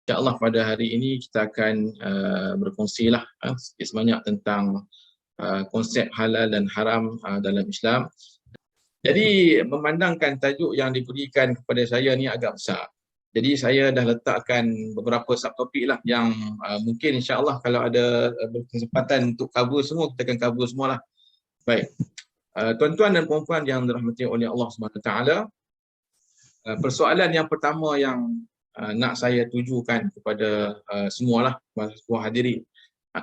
InsyaAllah pada hari ini kita akan berkongsilah sedikit sebanyak tentang konsep halal dan haram dalam Islam. Jadi memandangkan tajuk yang diberikan kepada saya ni agak besar. Jadi saya dah letakkan beberapa subtopik lah yang mungkin insyaAllah kalau ada kesempatan untuk cover semua, kita akan cover semualah. Baik. Tuan-tuan dan puan-puan yang dirahmati oleh Allah SWT, persoalan yang pertama yang nak saya tujukan kepada semualah semua hadirin.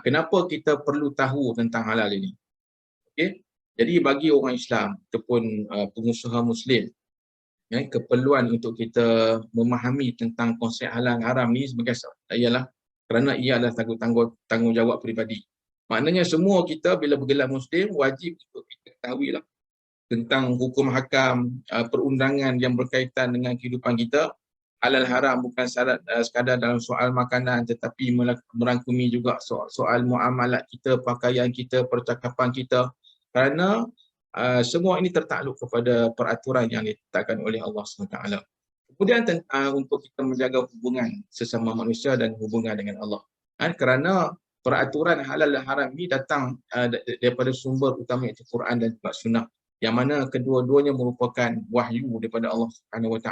Kenapa kita perlu tahu tentang halal ini? Okey. Jadi bagi orang Islam ataupun pengusaha Muslim, keperluan untuk kita memahami tentang konsep halal haram ni sebagai ialah kerana ia adalah tanggungjawab peribadi. Maknanya semua kita bila bergelar Muslim wajib untuk kita ketahuilah tentang hukum hakam, perundangan yang berkaitan dengan kehidupan kita. Halal haram bukan sekadar dalam soal makanan, tetapi merangkumi juga soal muamalat kita, pakaian kita, percakapan kita. Kerana semua ini tertakluk kepada peraturan yang ditetapkan oleh Allah SWT. Kemudian untuk kita menjaga hubungan sesama manusia dan hubungan dengan Allah. Kerana peraturan halal dan haram ini datang daripada sumber utama iaitu Quran dan juga Sunnah, yang mana kedua-duanya merupakan wahyu daripada Allah SWT.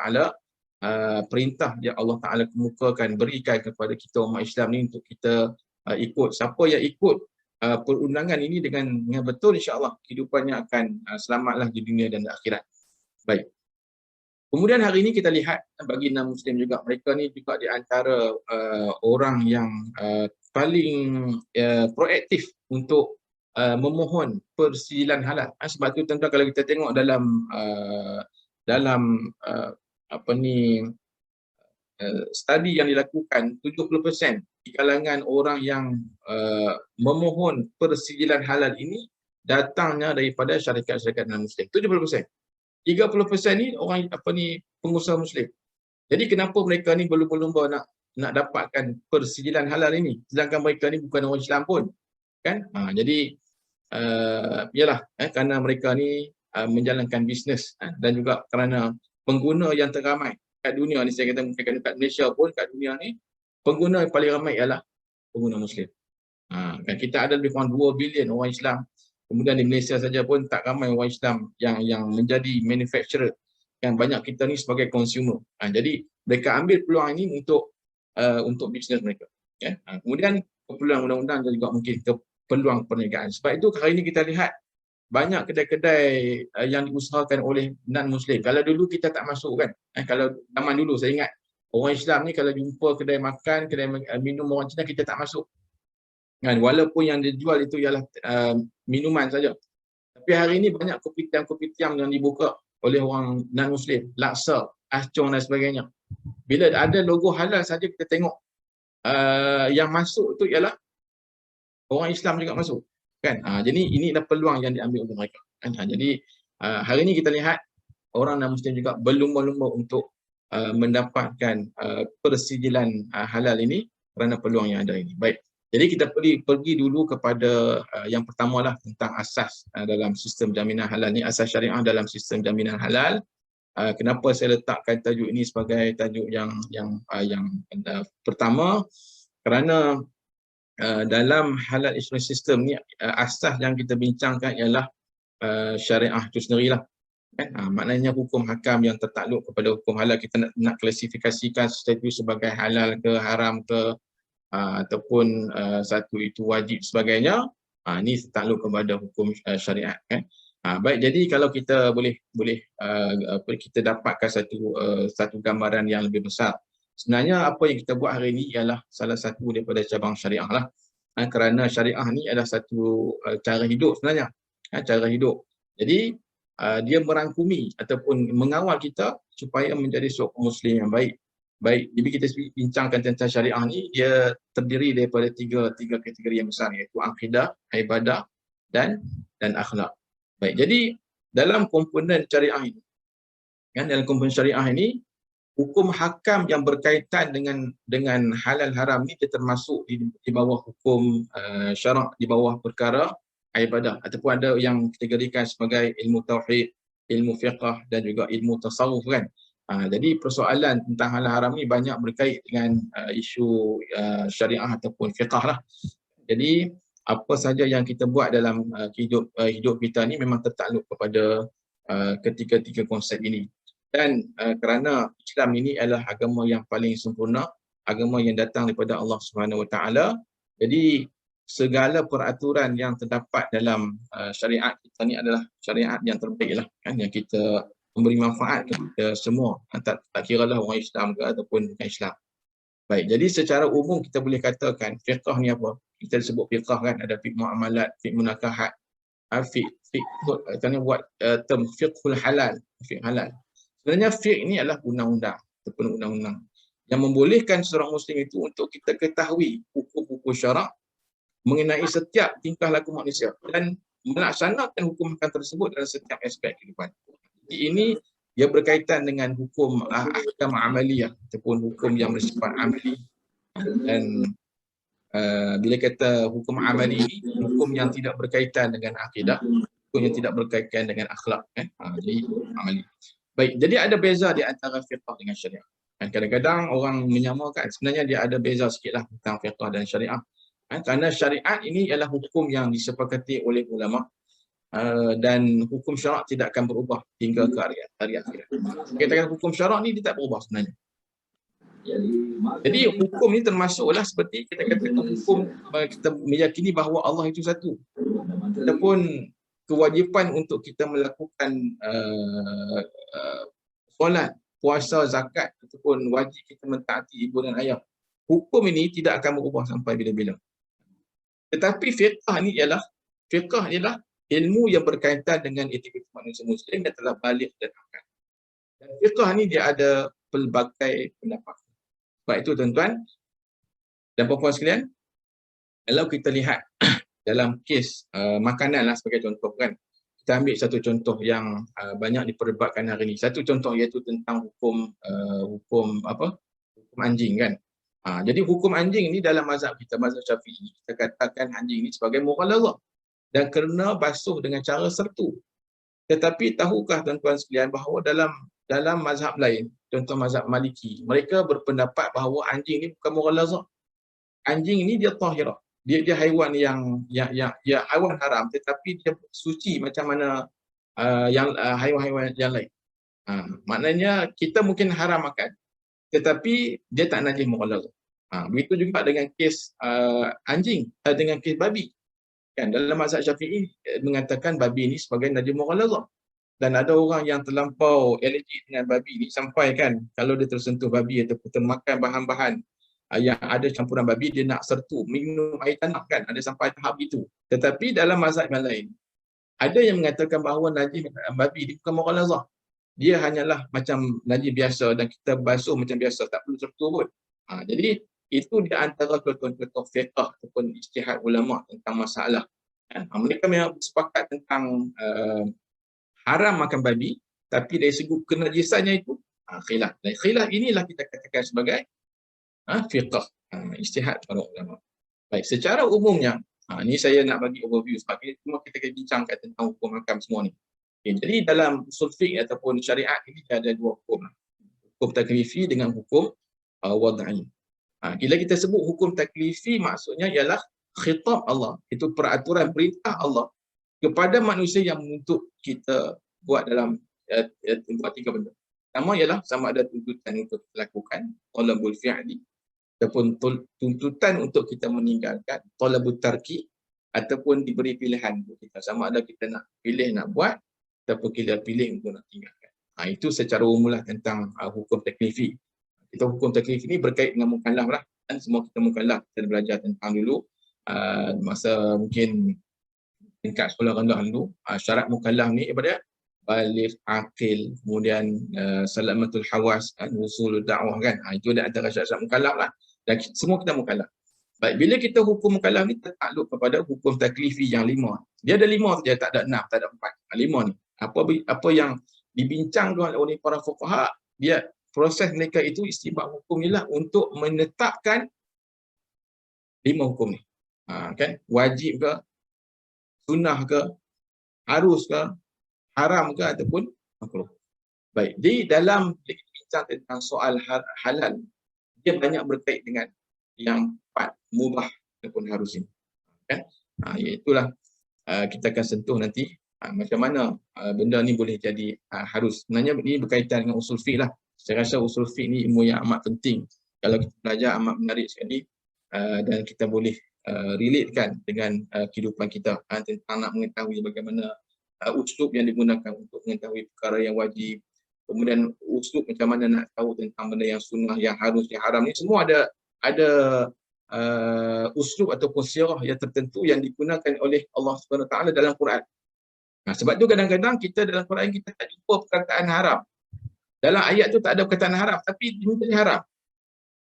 Perintah yang Allah Ta'ala kemukakan, berikan kepada kita umat Islam ni untuk kita ikut. Siapa yang ikut perundangan ini dengan betul, insyaAllah kehidupannya akan selamatlah di dunia dan di akhirat. Baik. Kemudian hari ini kita lihat bagi non-Muslim juga, mereka ni juga di antara orang yang paling proaktif untuk memohon persijilan halal. Sebab tu tentu kalau kita tengok dalam studi yang dilakukan, 70% di kalangan orang yang memohon persijilan halal ini datangnya daripada syarikat-syarikat non-Muslim. 70%. 30% ni orang pengusaha Muslim. Jadi kenapa mereka ni berlumba-lumba nak dapatkan persijilan halal ini, sedangkan mereka ni bukan orang Islam pun, kan? Jadi ialah kerana mereka ni menjalankan bisnes dan juga kerana pengguna yang terramai kat dunia ni, saya kata bukan dekat Malaysia pun, kat dunia ni pengguna yang paling ramai ialah pengguna Muslim. Kan kita ada lebih kurang 2 bilion orang Islam. Kemudian di Malaysia saja pun tak ramai orang Islam yang menjadi manufacturer. Yang banyak kita ni sebagai consumer. Jadi mereka ambil peluang ini untuk bisnes mereka. Kemudian keperluan undang-undang dan juga mungkin peluang perniagaan. Sebab itu hari ini kita lihat banyak kedai-kedai yang diusahakan oleh non-Muslim. Kalau dulu kita tak masuk kan. Kalau zaman dulu saya ingat orang Islam ni kalau jumpa kedai makan, kedai minum orang Cina, kita tak masuk. Kan, walaupun yang dijual itu ialah minuman saja. Tapi hari ini banyak kopitiam yang dibuka oleh orang non-Muslim, laksa, ascong dan sebagainya. Bila ada logo halal saja kita tengok yang masuk tu ialah orang Islam juga masuk. Kan? Jadi ini adalah peluang yang diambil oleh mereka. Kan? Jadi hari ini kita lihat orang non-Muslim juga berlumba-lumba untuk mendapatkan persijilan halal ini kerana peluang yang ada ini. Baik. Jadi kita pergi dulu kepada yang pertamalah tentang asas dalam sistem jaminan halal ni, asas syariah dalam sistem jaminan halal. Kenapa saya letakkan tajuk ini sebagai tajuk yang pertama? Kerana dalam halal Islamic system ni asas yang kita bincangkan ialah syariah itu sendirilah. Maknanya hukum hakam yang tertakluk kepada hukum halal. Kita nak klasifikasikan sesuatu sebagai halal ke haram ke, ataupun satu itu wajib sebagainya, ini tertakluk kepada hukum syariat. Baik, jadi kalau kita boleh kita dapatkan satu gambaran yang lebih besar. Sebenarnya apa yang kita buat hari ini ialah salah satu daripada cabang syariah lah. Kerana syariah ni adalah satu cara hidup sebenarnya. Cara hidup. Jadi dia merangkumi ataupun mengawal kita supaya menjadi seorang Muslim yang baik. Baik, jadi kita bincangkan tentang syariah ni, dia terdiri daripada tiga kategori yang besar, iaitu akidah, ibadah dan akhlak. Baik, jadi dalam komponen syariah ini, dalam komponen syariah ini, hukum hakam yang berkaitan dengan halal haram ni dia termasuk di bawah hukum syarak, di bawah perkara ibadah, ataupun ada yang kategorikan sebagai ilmu tauhid, ilmu fiqh dan juga ilmu tasawuf kan. Jadi persoalan tentang halal haram ni banyak berkait dengan isu syariah ataupun fiqh lah. Jadi apa saja yang kita buat dalam hidup kita ni memang tertakluk kepada ketiga-tiga konsep ini. Dan kerana Islam ini adalah agama yang paling sempurna, agama yang datang daripada Allah Subhanahu Wa Taala. Jadi segala peraturan yang terdapat dalam syariat kita ni adalah syariat yang terbaik lah, kan, yang kita memberi manfaat kepada semua, tak kiralah orang Islam ke ataupun bukan Islam. Baik, jadi secara umum kita boleh katakan fiqh ni apa? Kita sebut fiqh kan, ada fiqh muamalat, fiqh munakahat, kita ni buat term fiqhul halal, fiqh halal. Sebenarnya fiqh ni adalah undang-undang ataupun undang-undang yang membolehkan seorang muslim itu untuk kita ketahui hukum-hukum syarak mengenai setiap tingkah laku manusia dan melaksanakan hukum-hukum tersebut dalam setiap aspek kehidupan. Ini dia berkaitan dengan hukum ahkam amaliyah ataupun hukum yang bersifat amali. Dan bila kata hukum amali ini, hukum yang tidak berkaitan dengan akidah, hukum yang tidak berkaitan dengan akhlak, jadi amali. Baik, jadi ada beza di antara fiqh dengan syariah. Dan kadang-kadang orang menyamakan, sebenarnya dia ada beza sikitlah tentang fiqh dan syariah. Kerana syariat ini ialah hukum yang disepakati oleh ulama. Dan hukum syarak tidak akan berubah hingga ke hari akhirat. Kita katakan hukum syarak ni dia tak berubah sebenarnya. Jadi hukum ni termasuklah seperti kita katakan hukum kita meyakini bahawa Allah itu satu. Ataupun kewajipan untuk kita melakukan solat, puasa, zakat ataupun wajib kita mentaati ibu dan ayah. Hukum ini tidak akan berubah sampai bila-bila. Tetapi fiqh ialah ilmu yang berkaitan dengan etika manusia muslim yang telah balik dan akal. Dan fiqh ni dia ada pelbagai pendapat. Sebab itu tuan-tuan dan puan-puan sekalian, kalau kita lihat dalam kes makanan lah sebagai contoh kan, kita ambil satu contoh yang banyak diperdebatkan hari ini. Satu contoh iaitu tentang hukum anjing kan. Jadi hukum anjing ini dalam mazhab kita, mazhab Syafi'i, kita katakan anjing ini sebagai mughalazah dan kena basuh dengan cara sertu. Tetapi tahukah tuan-tuan sekalian bahawa dalam mazhab lain, contoh mazhab Maliki, mereka berpendapat bahawa anjing ini bukan mughalazah. Anjing ini dia tahirah. Dia haiwan yang haiwan haram, tetapi dia suci macam mana haiwan-haiwan yang lain. Maknanya kita mungkin haram makan, tetapi dia tak najis mughalazah. Begitu juga dengan kes anjing, dengan kes babi. Kan, dalam mazhab Syafi'i mengatakan babi ini sebagai najis mughalazah. Dan ada orang yang terlampau alergik dengan babi ini sampai kan kalau dia tersentuh babi ataupun termakan bahan-bahan yang ada campuran babi, dia nak sertu, minum air tanah kan, ada sampai tahap itu. Tetapi dalam mazhab yang lain, ada yang mengatakan bahawa najis babi ini bukan mughalazah. Dia hanyalah macam najis biasa dan kita basuh macam biasa, tak perlu sertu pun. Jadi itu di antara contoh-contoh fiqh ataupun ijtihad ulama tentang masalah. Mereka memang bersepakat tentang haram makan babi, tapi dari segi kenajisannya itu khilaf. Dan khilaf inilah kita katakan sebagai fiqh, ijtihad para ulama. Baik, secara umumnya, ni saya nak bagi overview sebab semua kita akan bincangkan tentang hukum hakam semua ni. Okay, jadi dalam usul fiqh ataupun syariat ini ada dua hukum. Hukum taklifi dengan hukum wad'i. Bila kita sebut hukum taklifi, maksudnya ialah khitab Allah, itu peraturan perintah Allah kepada manusia yang menuntut kita buat dalam buat tiga benda. Pertama ialah sama ada tuntutan untuk lakukan, talabul fi'li, ataupun tuntutan untuk kita meninggalkan, talabut tarki, ataupun diberi pilihan untuk kita, sama ada kita nak pilih nak buat ataupun kita pilih untuk nak tinggalkan. Itu secara umumlah tentang hukum taklifi. Kita hukum taklif ini berkait dengan mukallaf lah, dan semua kita mukallaf. Kita belajar tentang dulu masa mungkin tingkat sekolah rendah dulu, syarat mukallaf ni daripada baligh, aqil, kemudian salamatul hawas, usulul dakwah kan. Itu ada antara syarat mukallaf lah, dan semua kita mukallaf. Baik, bila kita hukum mukallaf ni tertakluk kepada hukum taklifi yang 5. Dia ada 5 saja, tak ada 6, tak ada 4. 5 ni. Apa yang dibincangkan oleh para fuqaha, dia proses mereka itu istibah hukum ni lah untuk menetapkan 5 hukum ni. Kan? Wajib ke, sunnah ke, harus ke, haram ke ataupun makruh. Baik, di dalam bincang tentang soal halal, dia banyak berkait dengan yang empat, mubah ataupun harus ini. Kan? Itulah kita akan sentuh nanti macam mana benda ni boleh jadi harus. Sebenarnya ini berkaitan dengan usul fiqh lah. Saya rasa usul fiqh ni ilmu yang amat penting. Kalau kita belajar amat menarik sekali dan kita boleh relatekan dengan kehidupan kita tentang nak mengetahui bagaimana uslub yang digunakan untuk mengetahui perkara yang wajib. Kemudian uslub macam mana nak tahu tentang benda yang sunnah, yang harus, yang haram ni semua ada uslub ataupun sirah yang tertentu yang digunakan oleh Allah SWT dalam Quran. Sebab tu kadang-kadang kita dalam Quran kita tak jumpa perkataan haram. Dalam ayat tu tak ada perkataan haram tapi dia haram.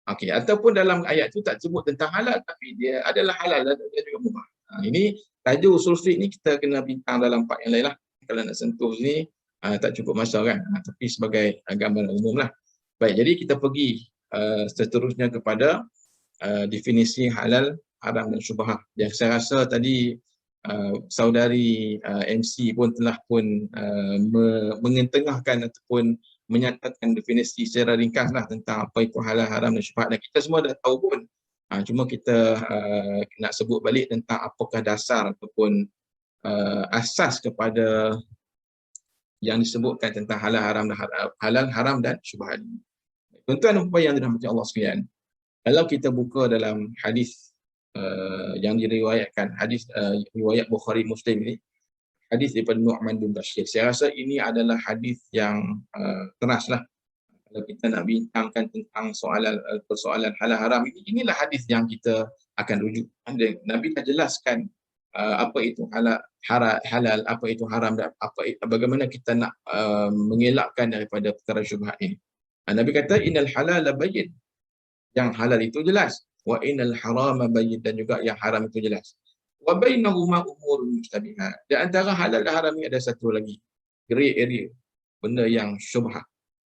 Okey, ataupun dalam ayat tu tak sebut tentang halal tapi dia adalah halal dan dia juga mubah. Ini tajuk usul fiqh ni kita kena bincang dalam part yang lain lah. Kalau nak sentuh ni tak cukup masa kan. Tapi sebagai gambaran umum lah. Baik, jadi kita pergi seterusnya kepada definisi halal, haram dan syubhah. Yang saya rasa tadi saudari MC pun telah pun mengentengahkan ataupun menyatakan definisi secara ringkas lah tentang apa itu halal, haram dan syubhat, dan kita semua dah tahu pun. Cuma kita nak sebut balik tentang apakah dasar ataupun asas kepada yang disebutkan tentang halal, haram dan syubhat. Tuan-tuan dan puan yang dirahmati Allah sekalian, kalau kita buka dalam hadis yang diriwayatkan, hadis riwayat Bukhari Muslim ini, hadis daripada Nu'man bin Bashir. Saya rasa ini adalah hadis yang keras lah. Kalau kita nak bincangkan tentang persoalan halal haram ini, inilah hadis yang kita akan rujuk. Nabi dah jelaskan apa itu halal, apa itu haram dan bagaimana kita nak mengelakkan daripada perkara syubhat ini. Nabi kata innal halala bayyin, yang halal itu jelas, wa innal harama bayyin, dan juga yang haram itu jelas. Wa bainahuma umurun mushtabihat. Di antara halal dan haram ini ada satu lagi, grey area, benda yang syubhat.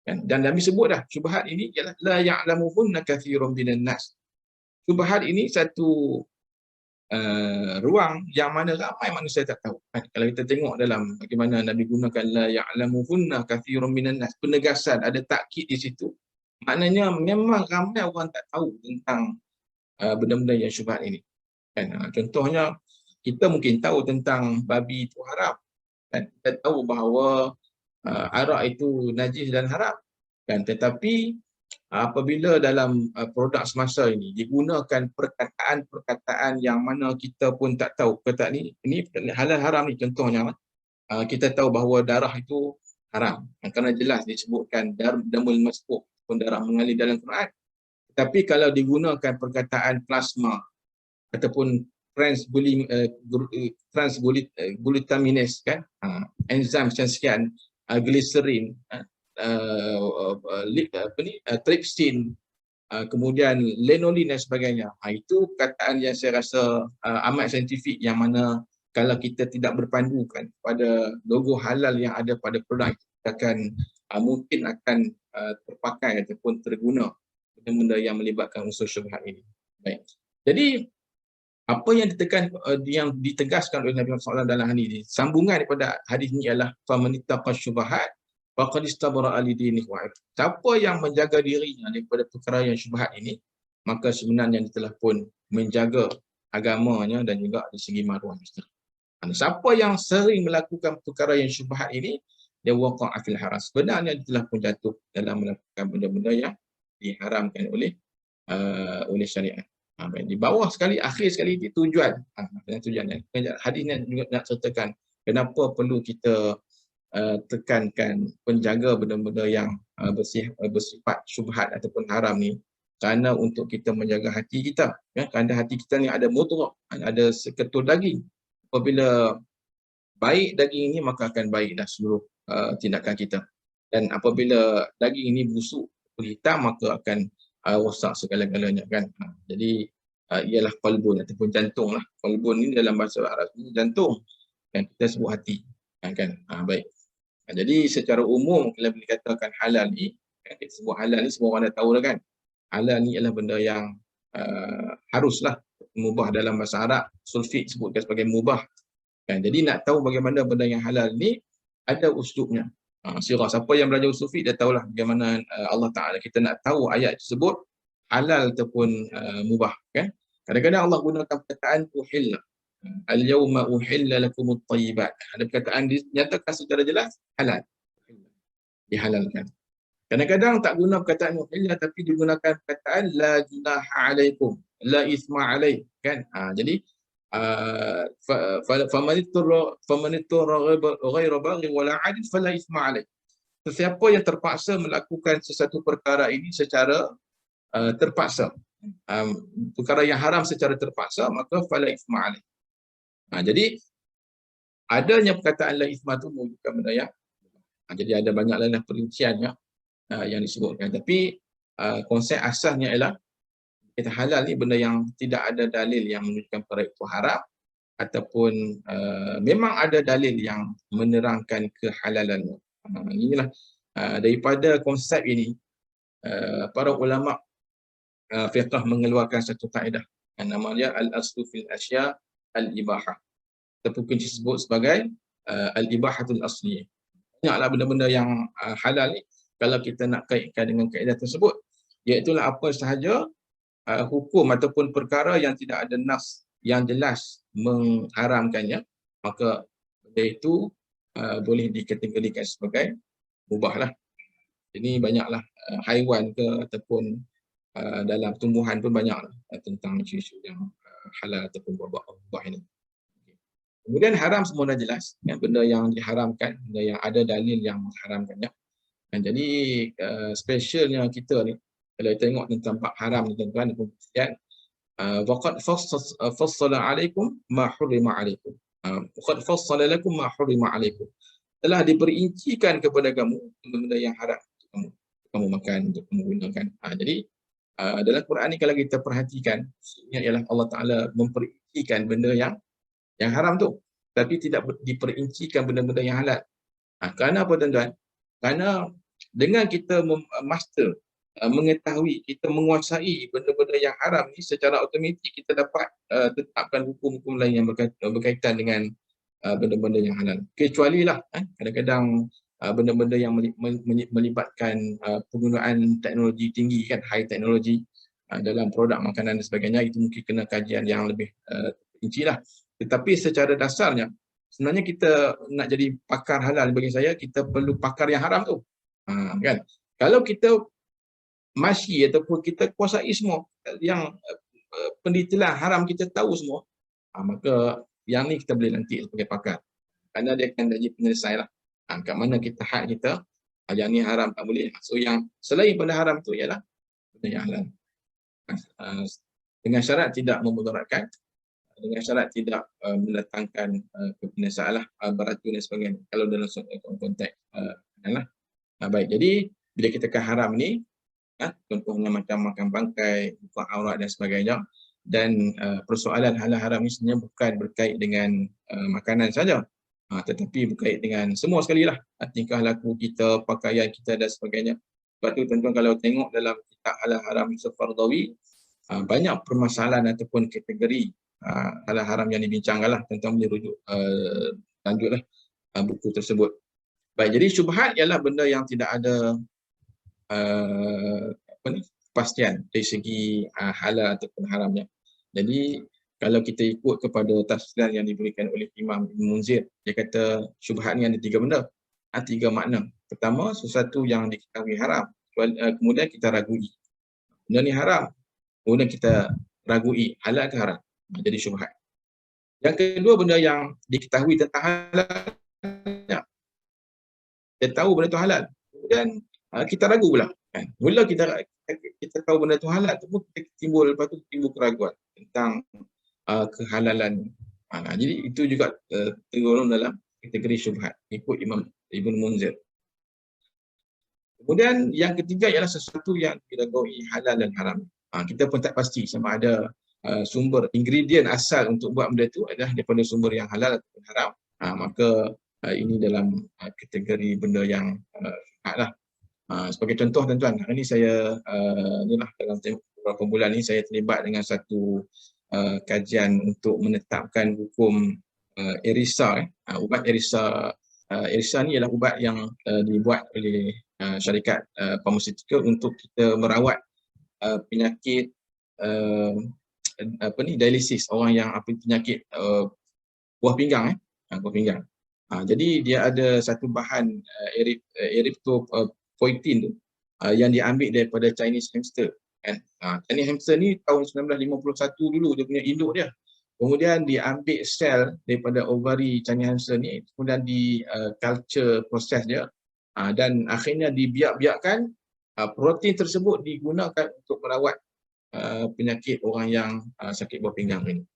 Dan Nabi sebut dah, syubhat ini ialah la ya'lamuhunna katsirun minan nas. Syubhat ini satu ruang yang mana ramai manusia tak tahu. Kalau kita tengok dalam bagaimana Nabi gunakan la ya'lamuhunna katsirun minan nas, penegasan, ada takkid di situ. Maknanya memang ramai orang tak tahu tentang benda-benda yang syubhat ini. Contohnya, kita mungkin tahu tentang babi itu haram. Kita tahu bahawa arak itu najis dan haram. Tetapi apabila dalam produk semasa ini digunakan perkataan-perkataan yang mana kita pun tak tahu perkataan ini halal haram ni, contohnya kita tahu bahawa darah itu haram kerana jelas disebutkan damul masfuh pun darah mengalir dalam Quran. Tapi kalau digunakan perkataan plasma ataupun transglutaminase kan, enzim sekian, glycerin, trypsin, kemudian lanolin dan sebagainya. Itu perkataan yang saya rasa amat saintifik, yang mana kalau kita tidak berpandukan pada logo halal yang ada pada produk itu, mungkin akan terpakai ataupun terguna benda-benda yang melibatkan unsur syubhat ini. Baik. Jadi apa yang ditegaskan oleh Nabi SAW dalam hadis ini, sambungan daripada hadis ini ialah famanittaqa syubhat faqad istabara li dinihi wa 'irdihi. Siapa yang menjaga dirinya daripada perkara yang syubhat ini, maka sebenarnya dia telah pun menjaga agamanya dan juga dari segi maruah isteri. Siapa yang sering melakukan perkara yang syubhat ini, dia waqa'a fil haram. Sebenarnya dia telah pun jatuh dalam melakukan benda-benda yang diharamkan oleh syariat. Di bawah sekali, akhir sekali itu tujuan. Tujuannya. Hadisnya juga nak ceritakan kenapa perlu kita tekankan penjaga benda-benda yang bersifat syubhat ataupun haram ni, kerana untuk kita menjaga hati kita. Kerana hati kita ni ada mudghah, ada seketul daging. Apabila baik daging ini, maka akan baiklah seluruh tindakan kita. Dan apabila daging ini busuk, hitam, maka akan rosak segala-galanya kan. Jadi ialah qalbun ataupun jantung lah. Qalbun ni dalam bahasa Arab ni jantung, kan kita sebut hati kan. Baik. Jadi secara umum kalau dikatakan halal ni, kita sebut halal ni semua orang dah tahu dah kan. Halal ni ialah benda yang haruslah, mubah dalam bahasa Arab, sulfit sebutkan sebagai mubah kan. Jadi nak tahu bagaimana benda yang halal ni, ada uslubnya. Sirah. Siapa yang belajar usul fiqh dia tahulah bagaimana Allah Taala, kita nak tahu ayat tersebut halal ataupun mubah, kan. Kadang-kadang Allah gunakan perkataan uhilla. Al-yawma uhilla lakumut thayyibat. Ada perkataan dinyatakan secara jelas halal. Dihalalkan. Kadang-kadang tak guna perkataan uhilla tapi digunakan perkataan la junaha alaikum, la ithma alaih, kan. Jadi faman ittarra ghaira baghin wala 'adil fala ithma alaih. Sesiapa yang terpaksa melakukan sesuatu perkara ini secara terpaksa, perkara yang haram secara terpaksa, maka fala ithma alaih. Jadi adanya perkataan la ithma itu menunjukkan benda yang jadi ada banyaklah perinciannya yang disebutkan, tapi konsep asasnya ialah kita halal ni benda yang tidak ada dalil yang menunjukkan perkara itu haram, ataupun memang ada dalil yang menerangkan kehalalannya. Inilah daripada konsep ini para ulama fiqh mengeluarkan satu kaedah yang namanya al-aslu fil asya al-ibahah, ataupun disebut sebagai al-ibahatul asliyah. Banyaklah benda-benda yang halal ni kalau kita nak kaitkan dengan kaedah tersebut, iaitu apa sahaja hukum ataupun perkara yang tidak ada nas yang jelas mengharamkannya, maka benda itu boleh dikategorikan sebagai mubah lah. Ini banyaklah haiwan ke ataupun dalam tumbuhan pun banyaklah tentang isu-isu yang halal ataupun mubah ini. Kemudian haram semua dah jelas, kan? Benda yang diharamkan, benda yang ada dalil yang mengharamkannya. Dan jadi specialnya kita ni kalau kita tengok tentang bab haram ni tuan-tuan, waqad fassala alaikum ma hurrima alaikum. Waqad fassala lakum ma hurrima alaikum. Telah diperincikan kepada kamu benda-benda yang haram untuk kamu makan, untuk kamu gunakan. Jadi dalam Quran ni kalau kita perhatikan, maksudnya ialah Allah Taala memperincikan benda yang haram tu, tapi tidak diperincikan benda-benda yang halal. Kerana apa tuan-tuan? Kerana dengan kita master, mengetahui, kita menguasai benda-benda yang haram ni, secara automatik kita dapat tetapkan hukum-hukum lain yang berkaitan dengan benda-benda yang halal. Kecuali lah kadang-kadang benda-benda yang melibatkan penggunaan teknologi tinggi, kan, high teknologi dalam produk makanan dan sebagainya, itu mungkin kena kajian yang lebih rinci lah. Tetapi secara dasarnya, sebenarnya kita nak jadi pakar halal, bagi saya kita perlu pakar yang haram tu, kan. Kalau kita masyi ataupun kita kuasai semua yang pendetailan haram, kita tahu semua, maka yang ni kita boleh lantik sebagai pakar, kerana dia akan jadi penyelesai lah. Kat mana kita had kita, yang ni haram tak boleh. So yang selain pada haram tu ialah benda yang halal, dengan syarat tidak memudaratkan, dengan syarat tidak mendatangkan kebinasaan, beracun dan sebagainya, kalau dalam konteks baik. Jadi bila kita kata haram ni, contohnya macam makan bangkai, buka aurat dan sebagainya, dan persoalan halal haram ni sebenarnya bukan berkait dengan makanan saja, tetapi berkait dengan semua sekali lah, tingkah laku kita, pakaian kita dan sebagainya. Sebab tu tuan-tuan kalau tengok dalam kitab halal haram Yusuf Qaradawi, banyak permasalahan ataupun kategori halal haram yang dibincangkan lah. Tuan-tuan boleh rujuk lanjutlah buku tersebut. Baik, jadi syubhat ialah benda yang tidak ada kepastian dari segi halal ataupun haramnya. Jadi kalau kita ikut kepada tafsiran yang diberikan oleh Imam Ibn Munzir, dia kata syubhat ni ada 3 benda, 3 makna. Pertama, sesuatu yang diketahui haram, kemudian kita ragui benda ni haram, kemudian kita ragui halal ke haram, jadi syubhat. Yang kedua, benda yang diketahui tentang halal, kita tahu benda tu halal, kemudian kita ragu pula, kan? Mula kita tahu benda tu halal tu pun kita timbul keraguan tentang kehalalan. Jadi itu juga tergolong dalam kategori syubhat ikut Imam Ibn Munzir. Kemudian yang ketiga ialah sesuatu yang diragui halal dan haram. Kita pun tak pasti sama ada sumber ingredient asal untuk buat benda itu adalah daripada sumber yang halal atau haram. Maka ini dalam kategori benda yang syubhat lah. Sebagai contoh tuan-tuan, hari ini saya dalam beberapa bulan ini saya terlibat dengan satu kajian untuk menetapkan hukum Erisa, ubat Erisa Irsa ni ialah ubat yang dibuat oleh syarikat pharmaceutical untuk kita merawat penyakit dialisis, orang yang penyakit buah pinggang buah pinggang. Jadi dia ada satu bahan erythropoietin tu yang diambil daripada Chinese hamster kan. Chinese hamster ni tahun 1951 dulu dia punya induk dia. Kemudian diambil sel daripada ovari Chinese hamster ni, kemudian di culture proses dia dan akhirnya dibiak-biakkan. Protein tersebut digunakan untuk merawat penyakit orang yang sakit buah pinggang ini.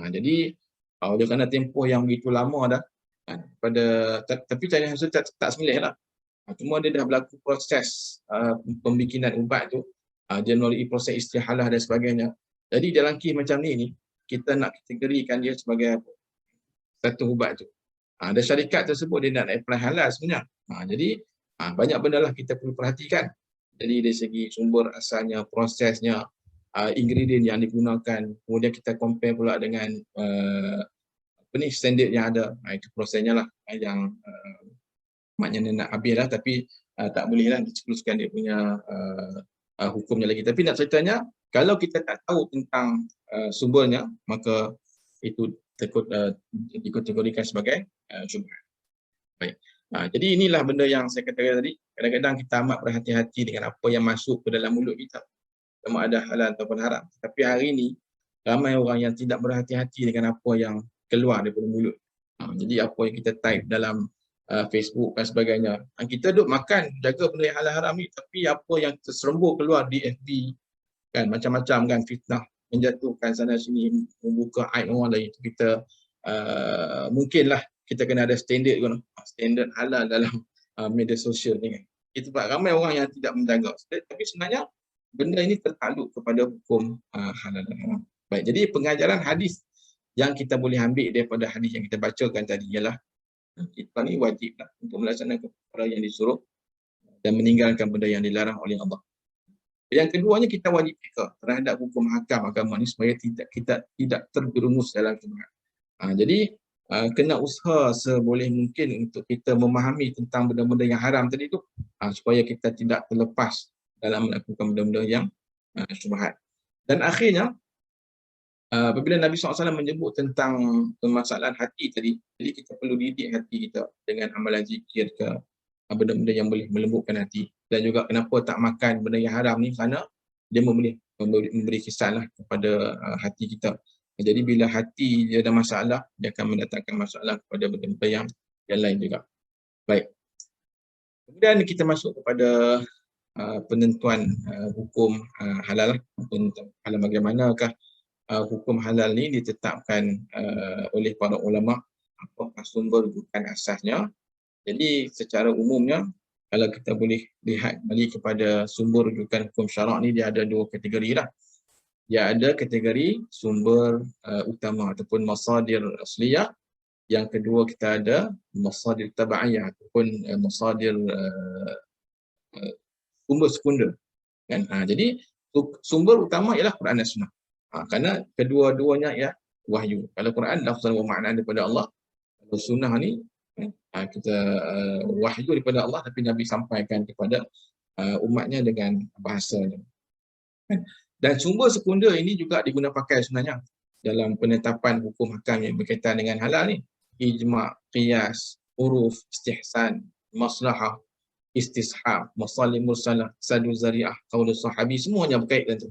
Jadi oleh kerana tempoh yang begitu lama dah tapi Chinese hamster tak semilih lah. Cuma dia dah berlaku proses pembikinan ubat tu, dia melalui proses istihalah dan sebagainya. Jadi dalam kes macam ni kita nak kategorikan dia sebagai satu ubat tu. Dan syarikat tersebut dia nak apply halal sebenarnya. Jadi banyak benda lah kita perlu perhatikan. Jadi dari segi sumber asalnya, prosesnya, ingredient yang digunakan, kemudian kita compare pula dengan standard yang ada. Itu prosesnya lah yang maknanya nak habis lah, tapi tak boleh lah dicekluskan dia punya hukumnya lagi. Tapi nak ceritanya, kalau kita tak tahu tentang sumbernya, maka itu dikategorikan sebagai syubhat. Baik. Jadi inilah benda yang saya katakan tadi. Kadang-kadang kita amat berhati-hati dengan apa yang masuk ke dalam mulut kita, sama ada halal ataupun haram. Tapi hari ini ramai orang yang tidak berhati-hati dengan apa yang keluar daripada mulut. Jadi apa yang kita type dalam Facebook dan sebagainya. Kita duk makan, jaga benda yang halal haram ni, tapi apa yang terserembur keluar di FB kan, macam-macam kan, fitnah, menjatuhkan sana sini, membuka aib orang lain. Kita mungkinlah kita kena ada standard kan, standard halal dalam media sosial ni kan. Itu sebab ramai orang yang tidak menjaga. Tapi sebenarnya benda ini tertakluk kepada hukum halal dan haram. Baik, jadi pengajaran hadis yang kita boleh ambil daripada hadis yang kita bacakan tadi ialah kita ni wajiblah untuk melaksanakan perkara yang disuruh dan meninggalkan benda yang dilarang oleh Allah. Yang keduanya, kita wajib fikir terhadap hukum hakam agama ni supaya kita tidak terjerumus dalam syubhat. Jadi kena usaha seboleh mungkin untuk kita memahami tentang benda-benda yang haram tadi tu, supaya kita tidak terlepas dalam melakukan benda-benda yang syubhat. Dan akhirnya apabila Nabi SAW menyebut tentang permasalahan hati tadi, jadi kita perlu didik hati kita dengan amalan zikir ke, benda-benda yang boleh melembutkan hati. Dan juga kenapa tak makan benda yang haram ni, kerana dia memberi kesan lah kepada hati kita. Jadi bila hati dia ada masalah, dia akan mendatangkan masalah kepada benda-benda yang lain juga. Baik. Kemudian kita masuk kepada penentuan hukum halal. Halal bagaimanakah hukum halal ni ditetapkan oleh para ulama, apakah sumber rujukan asasnya. Jadi secara umumnya, kalau kita boleh lihat balik kepada sumber rujukan hukum syarak ni, dia ada dua kategori lah. Dia ada kategori sumber utama ataupun masadir asliyah. Yang kedua kita ada masadir tabaiyah ataupun masadir sumber sekunder kan. Jadi sumber utama ialah Quran dan Sunnah. Kerana kedua-duanya ya wahyu. Kalau Quran lafzan wa ma'na daripada Allah, kalau Sunnah ni kita wahyu daripada Allah, tapi Nabi sampaikan kepada umatnya dengan bahasanya. Dan sumber sekunder ini juga diguna pakai sebenarnya dalam penetapan hukum hakam yang berkaitan dengan halal ni. Ijma', qiyas, uruf, istihsan, maslahah, istishab, masalih mursalah, sadu zari'ah, qaul sahabi, semuanya berkaitan tu.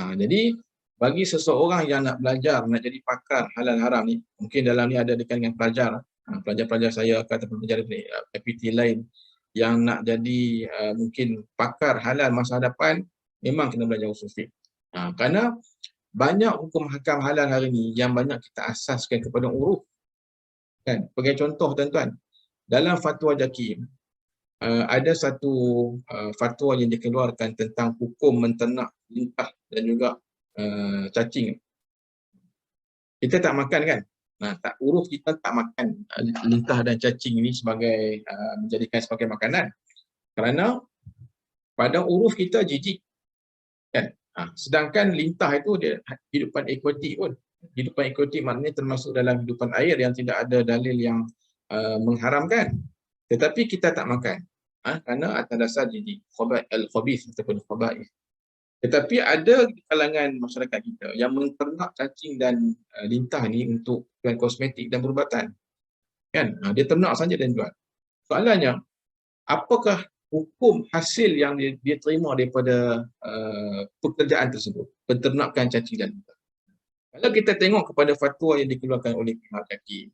Jadi bagi seseorang yang nak belajar, nak jadi pakar halal haram ni, mungkin dalam ni ada dekat dengan pelajar, pelajar-pelajar saya ataupun pelajar FPT lain yang nak jadi mungkin pakar halal masa hadapan, memang kena belajar usul fiqh. Kerana banyak hukum hakam halal hari ni yang banyak kita asaskan kepada uruf. Kan? Sebagai contoh tuan-tuan, dalam fatwa Jakim, ada satu fatwa yang dikeluarkan tentang hukum menternak lintah dan juga cacing. Kita tak makan kan? Tak, uruf kita tak makan lintah dan cacing ini sebagai menjadikan sebagai makanan. Kerana pada uruf kita jijik. Kan? Sedangkan lintah itu dia hidupan akuatik pun. Hidupan akuatik maknanya termasuk dalam hidupan air yang tidak ada dalil yang mengharamkan, tetapi kita tak makan kerana atas dasar jijik, al-khabith ataupun khaba'ith. Tetapi ada di kalangan masyarakat kita yang menternak cacing dan lintah ni untuk tujuan kosmetik dan perubatan. Kan? Dia ternak saja dan jual. Soalannya, apakah hukum hasil yang dia terima daripada pekerjaan tersebut, penternakan cacing dan lintah? Kalau kita tengok kepada fatwa yang dikeluarkan oleh pihak hakim,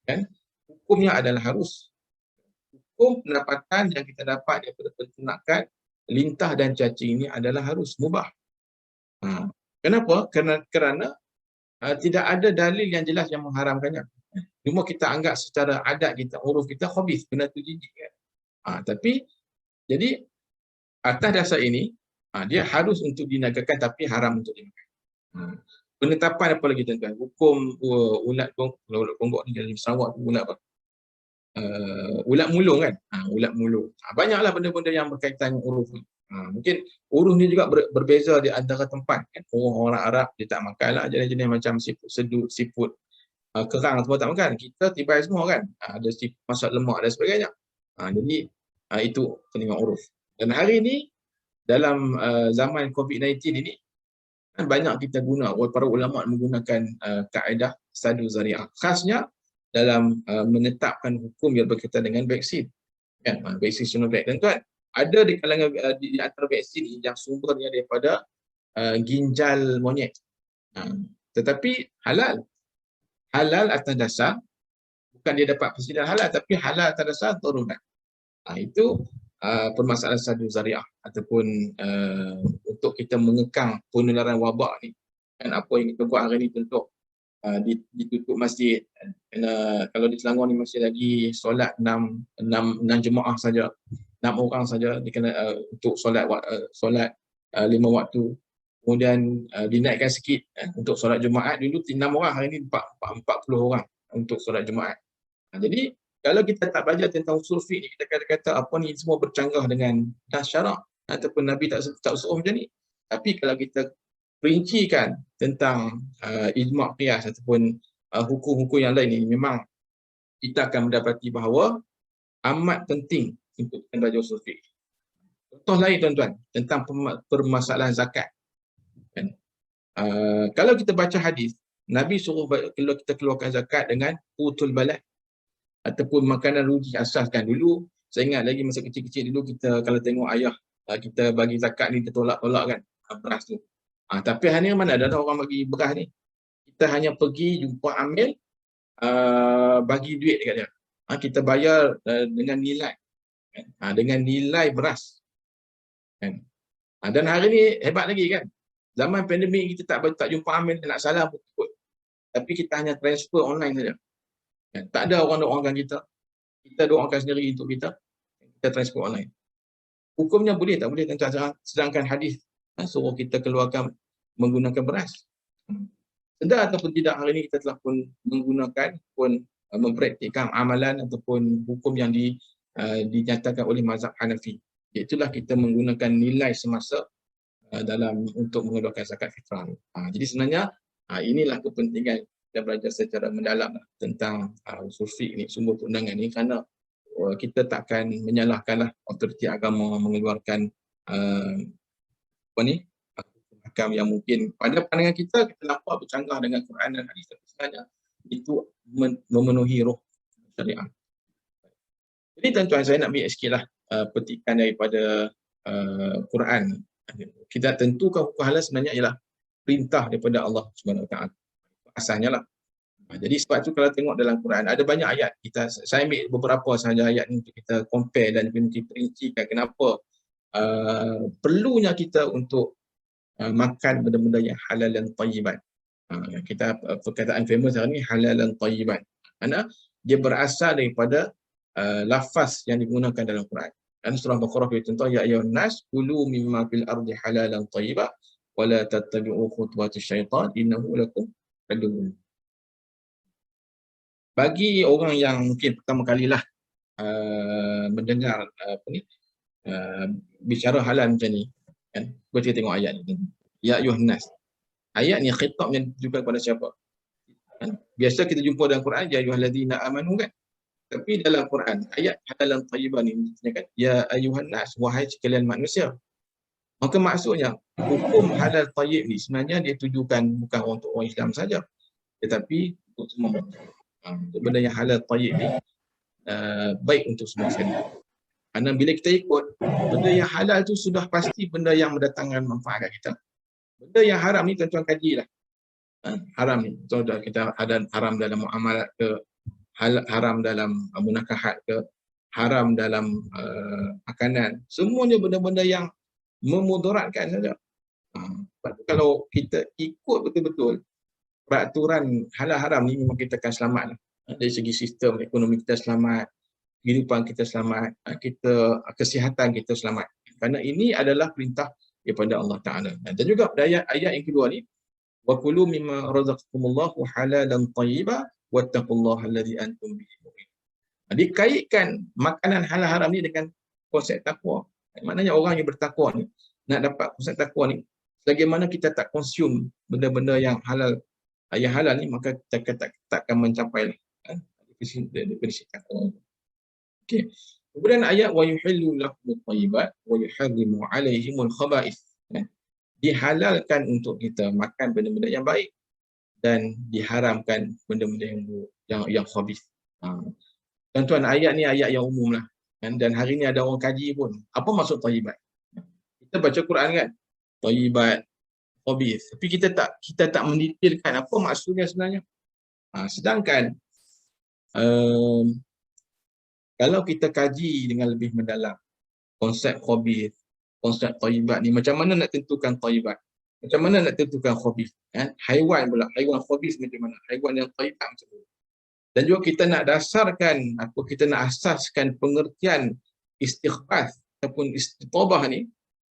kan, hukumnya adalah harus. Hukum pendapatan yang kita dapat daripada penternakan lintah dan cacing ini adalah harus, mubah. Kenapa? Kerana tidak ada dalil yang jelas yang mengharamkannya. Cuma kita anggap secara adat kita, uruf kita, khabith, benda tu jijik kan. Tapi jadi atas dasar ini dia harus untuk diniagakan tapi haram untuk dimakan. Penetapan apa lagi tuan-tuan? Hukum ulat ponggok ni dalam Sarawak tu ulat apa? Ulat mulung kan? Ulat mulung. Banyaklah benda-benda yang berkaitan dengan uruf ni. Mungkin uruf ni juga berbeza di antara tempat kan. Orang Arab dia tak makan lah jenis-jenis macam siput sedut, siput kerang semua tak makan. Kita tibai semua kan. Ada siput masak lemak dan sebagainya. Jadi itu peningkat uruf. Dan hari ni dalam zaman COVID-19 ini kan banyak kita guna, para ulama menggunakan kaedah sadu zari'ah. Khasnya dalam menetapkan hukum yang berkaitan dengan vaksin. Kan? Vaksin Sinovac. Dan tuan, ada di kalangan di antara vaksin yang sumbernya daripada ginjal monyet. Tetapi halal. Halal atas dasar, bukan dia dapat persediaan halal, tapi halal atas dasar darurat. Itu permasalahan sadu zari'ah ataupun untuk kita mengekang penularan wabak ni. Dan apa yang kita buat hari ni untuk ditutup masjid. Kalau di Selangor ni masih lagi solat 6 jemaah saja, 6 orang saja untuk solat 5 waktu. Kemudian dinaikkan sikit untuk solat Jumaat, dulu 6 orang, hari ni 40 orang untuk solat Jumaat. Jadi kalau kita tak belajar tentang usul fiqh ni, kita kata apa ni semua bercanggah dengan nas syarak ataupun Nabi tak suruh macam ni. Tapi kalau kita perincikan tentang ijma' qiyas ataupun hukum-hukum yang lain ini, memang kita akan mendapati bahawa amat penting untuk kita belajar usul fiqh. Contoh lain tuan-tuan, tentang permasalahan zakat. Kan? Kalau kita baca hadis, Nabi suruh kita keluarkan zakat dengan utul balad ataupun makanan ruji asaskan. Dulu saya ingat lagi masa kecil-kecil dulu, kita kalau tengok ayah kita bagi zakat ni, kita tolak-tolak kan beras tu. Tapi hari ni mana ada orang bagi beras ni. Kita hanya pergi jumpa amil, bagi duit dekat dia. Kita bayar dengan nilai. Dengan nilai beras. Kan? Dan hari ni hebat lagi kan. Zaman pandemik kita tak jumpa amil, nak salam pun ikut. Tapi kita hanya transfer online saja. Kan? Tak ada orang doakan kita. Kita doakan sendiri untuk kita. Kita transfer online. Hukumnya boleh tak boleh tuan-tuan? Sedangkan hadis suruh kita keluarkan menggunakan beras. Sedar ataupun tidak, hari ini kita telah pun menggunakan mempraktikkan amalan ataupun hukum yang dinyatakan oleh mazhab Hanafi. Iaitulah kita menggunakan nilai semasa dalam untuk mengeluarkan zakat fitrah. Jadi sebenarnya inilah kepentingan kita belajar secara mendalam tentang usul fiqh ni, sumber perundangan ni, kerana kita takkan menyalahkanlah autoriti agama mengeluarkan hakam yang mungkin pada pandangan kita nampak bercanggah dengan Quran dan hadis, tapi sebenarnya itu memenuhi roh syariat. Jadi tuan-tuan, saya nak ambil sikitlah petikan daripada Quran. Kita tentukan hukum halal sebenarnya ialah perintah daripada Allah Subhanahu Wa Taala. Asalnya lah. Jadi sebab tu kalau tengok dalam Quran ada banyak ayat, saya ambil beberapa sahaja ayat ni untuk kita compare dan perincikan kenapa perlunya kita untuk makan benda-benda yang halal dan tayyiban. Kita perkataan famous hari ni, halal dan tayyiban. Kerana dia berasal daripada lafaz yang digunakan dalam Quran. Dan surah Baqarah itu contoh, ya ayyuhan nas kulu mimma fil ardi halalan tayyiban wa la tattabi'u khutuwatis syaitan innahu lakum aduwwun. Bagi orang yang mungkin pertama kalilah mendengar bicara halal macam ni, kan? Kita tengok ayat ni. Ya ayyuhan nas. Ayat ni khitabnya juga kepada siapa? Kan? Biasa kita jumpa dalam Quran, ya ayyuhallazina amanu kan. Tapi dalam Quran, ayat halalan tayyiban ini kan, ya ayuhan nas, wahai sekalian manusia. Maka maksudnya hukum halal tayyib ni sebenarnya dia tujukan bukan untuk orang Islam saja, tetapi untuk semua. Benda yang halal tayyib ni baik untuk semua sekali. Kerana bila kita ikut, benda yang halal tu sudah pasti benda yang mendatangkan manfaat kat kita. Benda yang haram ni tuan-tuan kajilah. Haram ni, contoh kita ada haram dalam muamalat ke, haram dalam munakahat ke, haram dalam makanan. Semuanya benda-benda yang memudaratkan saja. Kalau kita ikut betul-betul peraturan halal haram ni, memang kita akan selamat lah. Dari segi sistem ekonomi kita selamat, kehidupan kita selamat, kesihatan kita selamat. Kerana ini adalah perintah daripada Allah Ta'ala. Dan juga ayat yang kedua ni, wa kulu mimma razaqakumullahu halalan tayyiba wattaqullaha alladzi antum bihi mu'minun. Dikaitkan makanan halal haram ni dengan konsep takwa. Maknanya orang yang bertakwa ni nak dapat konsep takwa ni, bagaimana kita tak konsum benda-benda yang halal ni, maka kita tak akan mencapai definisi takwa. Okey. Kemudian ayat wa yuhillu lahumut thayyibat wa yuharrimu 'alaihimul khaba'ith. Dihalalkan untuk kita makan benda-benda yang baik dan diharamkan benda-benda yang khabith. Tuan-tuan, ayat ni ayat yang umum lah. Dan hari ni ada orang kaji pun. Apa maksud thayyibat? Kita baca Quran kan, thayyibat, khabith. Tapi kita tak mendetailkan apa maksudnya sebenarnya. Sedangkan kalau kita kaji dengan lebih mendalam konsep khabith, konsep thayyibat ni, macam mana nak tentukan thayyibat? Macam mana nak tentukan khabith? Haiwan pula, haiwan khabith macam mana? Haiwan yang thayyibat macam mana? Dan juga kita nak dasarkan, kita nak asaskan pengertian istighfar ataupun istitobah ni,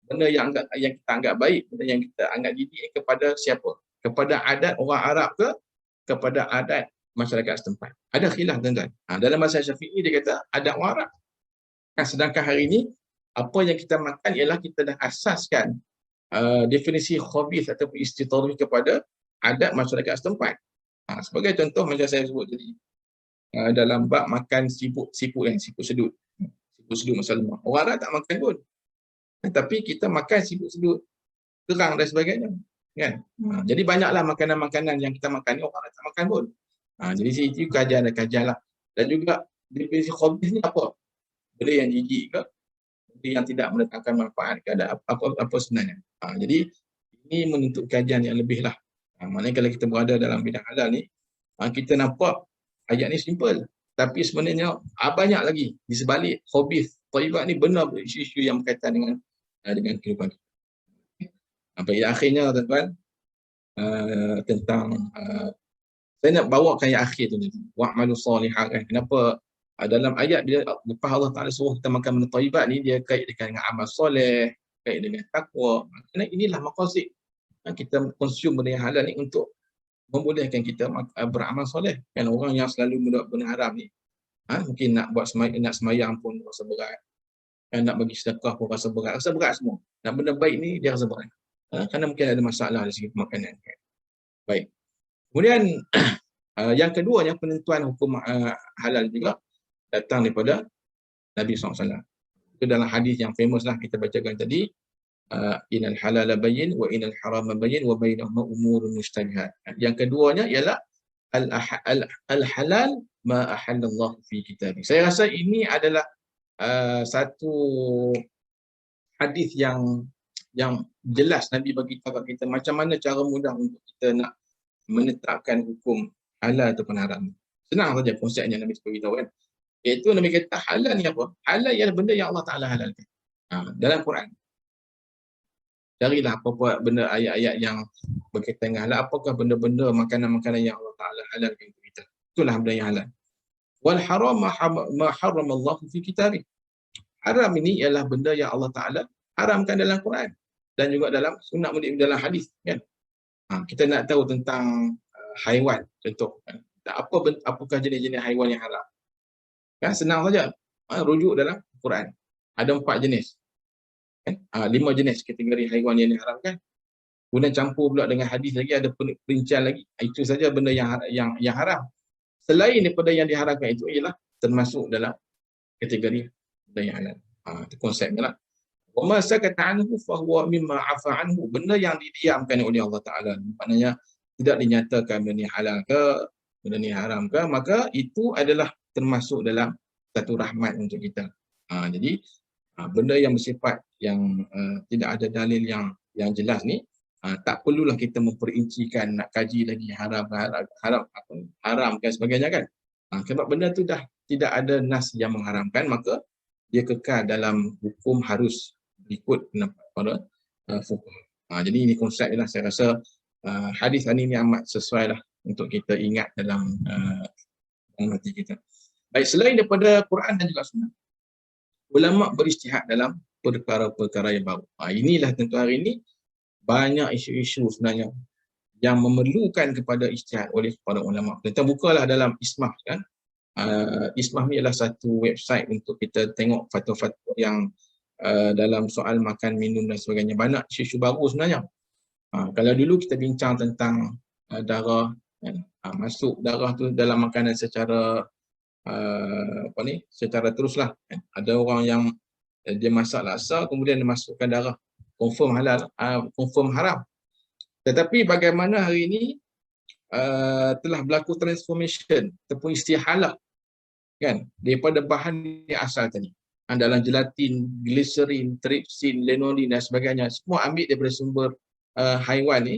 benda yang kita anggap baik, benda yang kita anggap jijik, kepada siapa? Kepada adat orang Arab ke kepada adat masyarakat setempat? Ada khilaf, tuan-tuan. Dalam mazhab Syafi'i dia kata adat orang Arab. Sedangkan hari ini apa yang kita makan ialah kita dah asaskan definisi khabith ataupun istitobah kepada adat masyarakat setempat. Sebagai contoh macam saya sebut tadi, dalam bab makan siput sedut. Siput sedut masa lemak. Orang Arab tak makan pun. Tapi kita makan siput sedut, kerang dan sebagainya. Kan? Jadi banyaklah makanan-makanan yang kita makan ni orang Arab tak makan pun. Jadi itu kajian lah. Dan juga definisi khabith ni apa? Benda yang jijik ke? Benda yang tidak mendatangkan manfaat ke? Ada apa sebenarnya? Jadi ini menuntut kajian yang lebih lah. Maknanya kalau kita berada dalam bidang halal ni, kita nampak ayat ni simple, tapi sebenarnya banyak lagi di sebalik khabith, thayyibat ni benar isu-isu yang berkaitan dengan kehidupan kita. Sampai akhirnya, tuan-tuan, tentang saya nak bawakan ayat akhir tu nanti, wa'malu salihah kan. Kenapa dalam ayat dia lepas Allah Ta'ala suruh kita makan benda thayyibat ni, dia kait dengan amal soleh, kait dengan takwa. Kerana inilah maqasid kita konsum benda yang halal ni, untuk membolehkan kita beramal soleh. Kan orang yang selalu mendapat benda haram ni, mungkin nak semayang pun rasa berat, nak bagi sedekah pun rasa berat semua. Nak benda baik ni dia rasa berat, kerana mungkin ada masalah dari segi pemakanan. Baik. Kemudian yang kedua, yang penentuan hukum halal juga datang daripada Nabi SAW. Itu dalam hadis yang famous lah kita bacakan tadi, innal halala bayyin wa innal harama bayyin wa bainahuma umurun mushtabihat. Yang keduanya ialah al-halal ma ahallallahu fi kitabih. Saya rasa ini adalah satu hadis yang jelas Nabi bagi tahu kita macam mana cara mudah untuk kita nak menetapkan hukum halal ataupun haram. Senang saja konsepnya Nabi beritahu kan. Iaitu Nabi kata halal ni apa? Halal ialah benda yang Allah Ta'ala halalkan. Dalam Quran. Carilah apa-apa benda ayat-ayat yang berkaitan dengan halal. Apakah benda-benda makanan-makanan yang Allah Ta'ala halalkan untuk kita. Itulah benda yang halal. Wal haram ma haramallahu fi kitabih. Haram ini ialah benda yang Allah Ta'ala haramkan dalam Quran. Dan juga dalam sunnah, dalam hadis. Kan? Kita nak tahu tentang haiwan. Contoh. Apakah jenis-jenis haiwan yang haram. Kan? Senang saja. Rujuk dalam Quran. Ada 4 jenis. 5 jenis kategori haiwan yang diharamkan. Kemudian campur pula dengan hadis lagi, ada perincian lagi. Itu saja benda yang haram. Selain daripada yang diharamkan itu ialah termasuk dalam kategori benda yang halal. Itu konsepnya lah. Wa ma sakata anhu fa huwa mimma afa anhu. Benda yang didiamkan oleh Allah Taala, maknanya tidak dinyatakan benda ni halal ke, benda ni haram ke, maka itu adalah termasuk dalam satu rahmat untuk kita. Jadi benda yang bersifat yang tidak ada dalil yang jelas ni, tak perlulah kita memperincikan, nak kaji lagi haram haram dan sebagainya kan. Sebab benda tu dah tidak ada nas yang mengharamkan, maka dia kekal dalam hukum harus ikut pendapat para fuqaha. Jadi ini konsep lah, saya rasa hadis ini amat sesuai lah untuk kita ingat dalam hati kita. Baik, selain daripada Quran dan juga Sunnah, ulama berijtihad dalam perkara-perkara yang baru. Inilah tentu hari ini banyak isu-isu sebenarnya yang memerlukan kepada ijtihad oleh para ulama. Kita bukalah dalam Ismah kan. Ismah ni adalah satu website untuk kita tengok fatwa-fatwa yang dalam soal makan, minum dan sebagainya. Banyak isu-isu baru sebenarnya. Kalau dulu kita bincang tentang darah, kan? Masuk darah tu dalam makanan secara secara teruslah. Kan? Ada orang yang dia masak laksa, kemudian dia masukkan darah, confirm halal, confirm haram. Tetapi bagaimana hari ini telah berlaku transformation ataupun istihalah kan daripada bahan yang asal tadi. Dalam gelatin, gliserin, tripsin, lanolin dan sebagainya, semua ambil daripada sumber haiwan ni.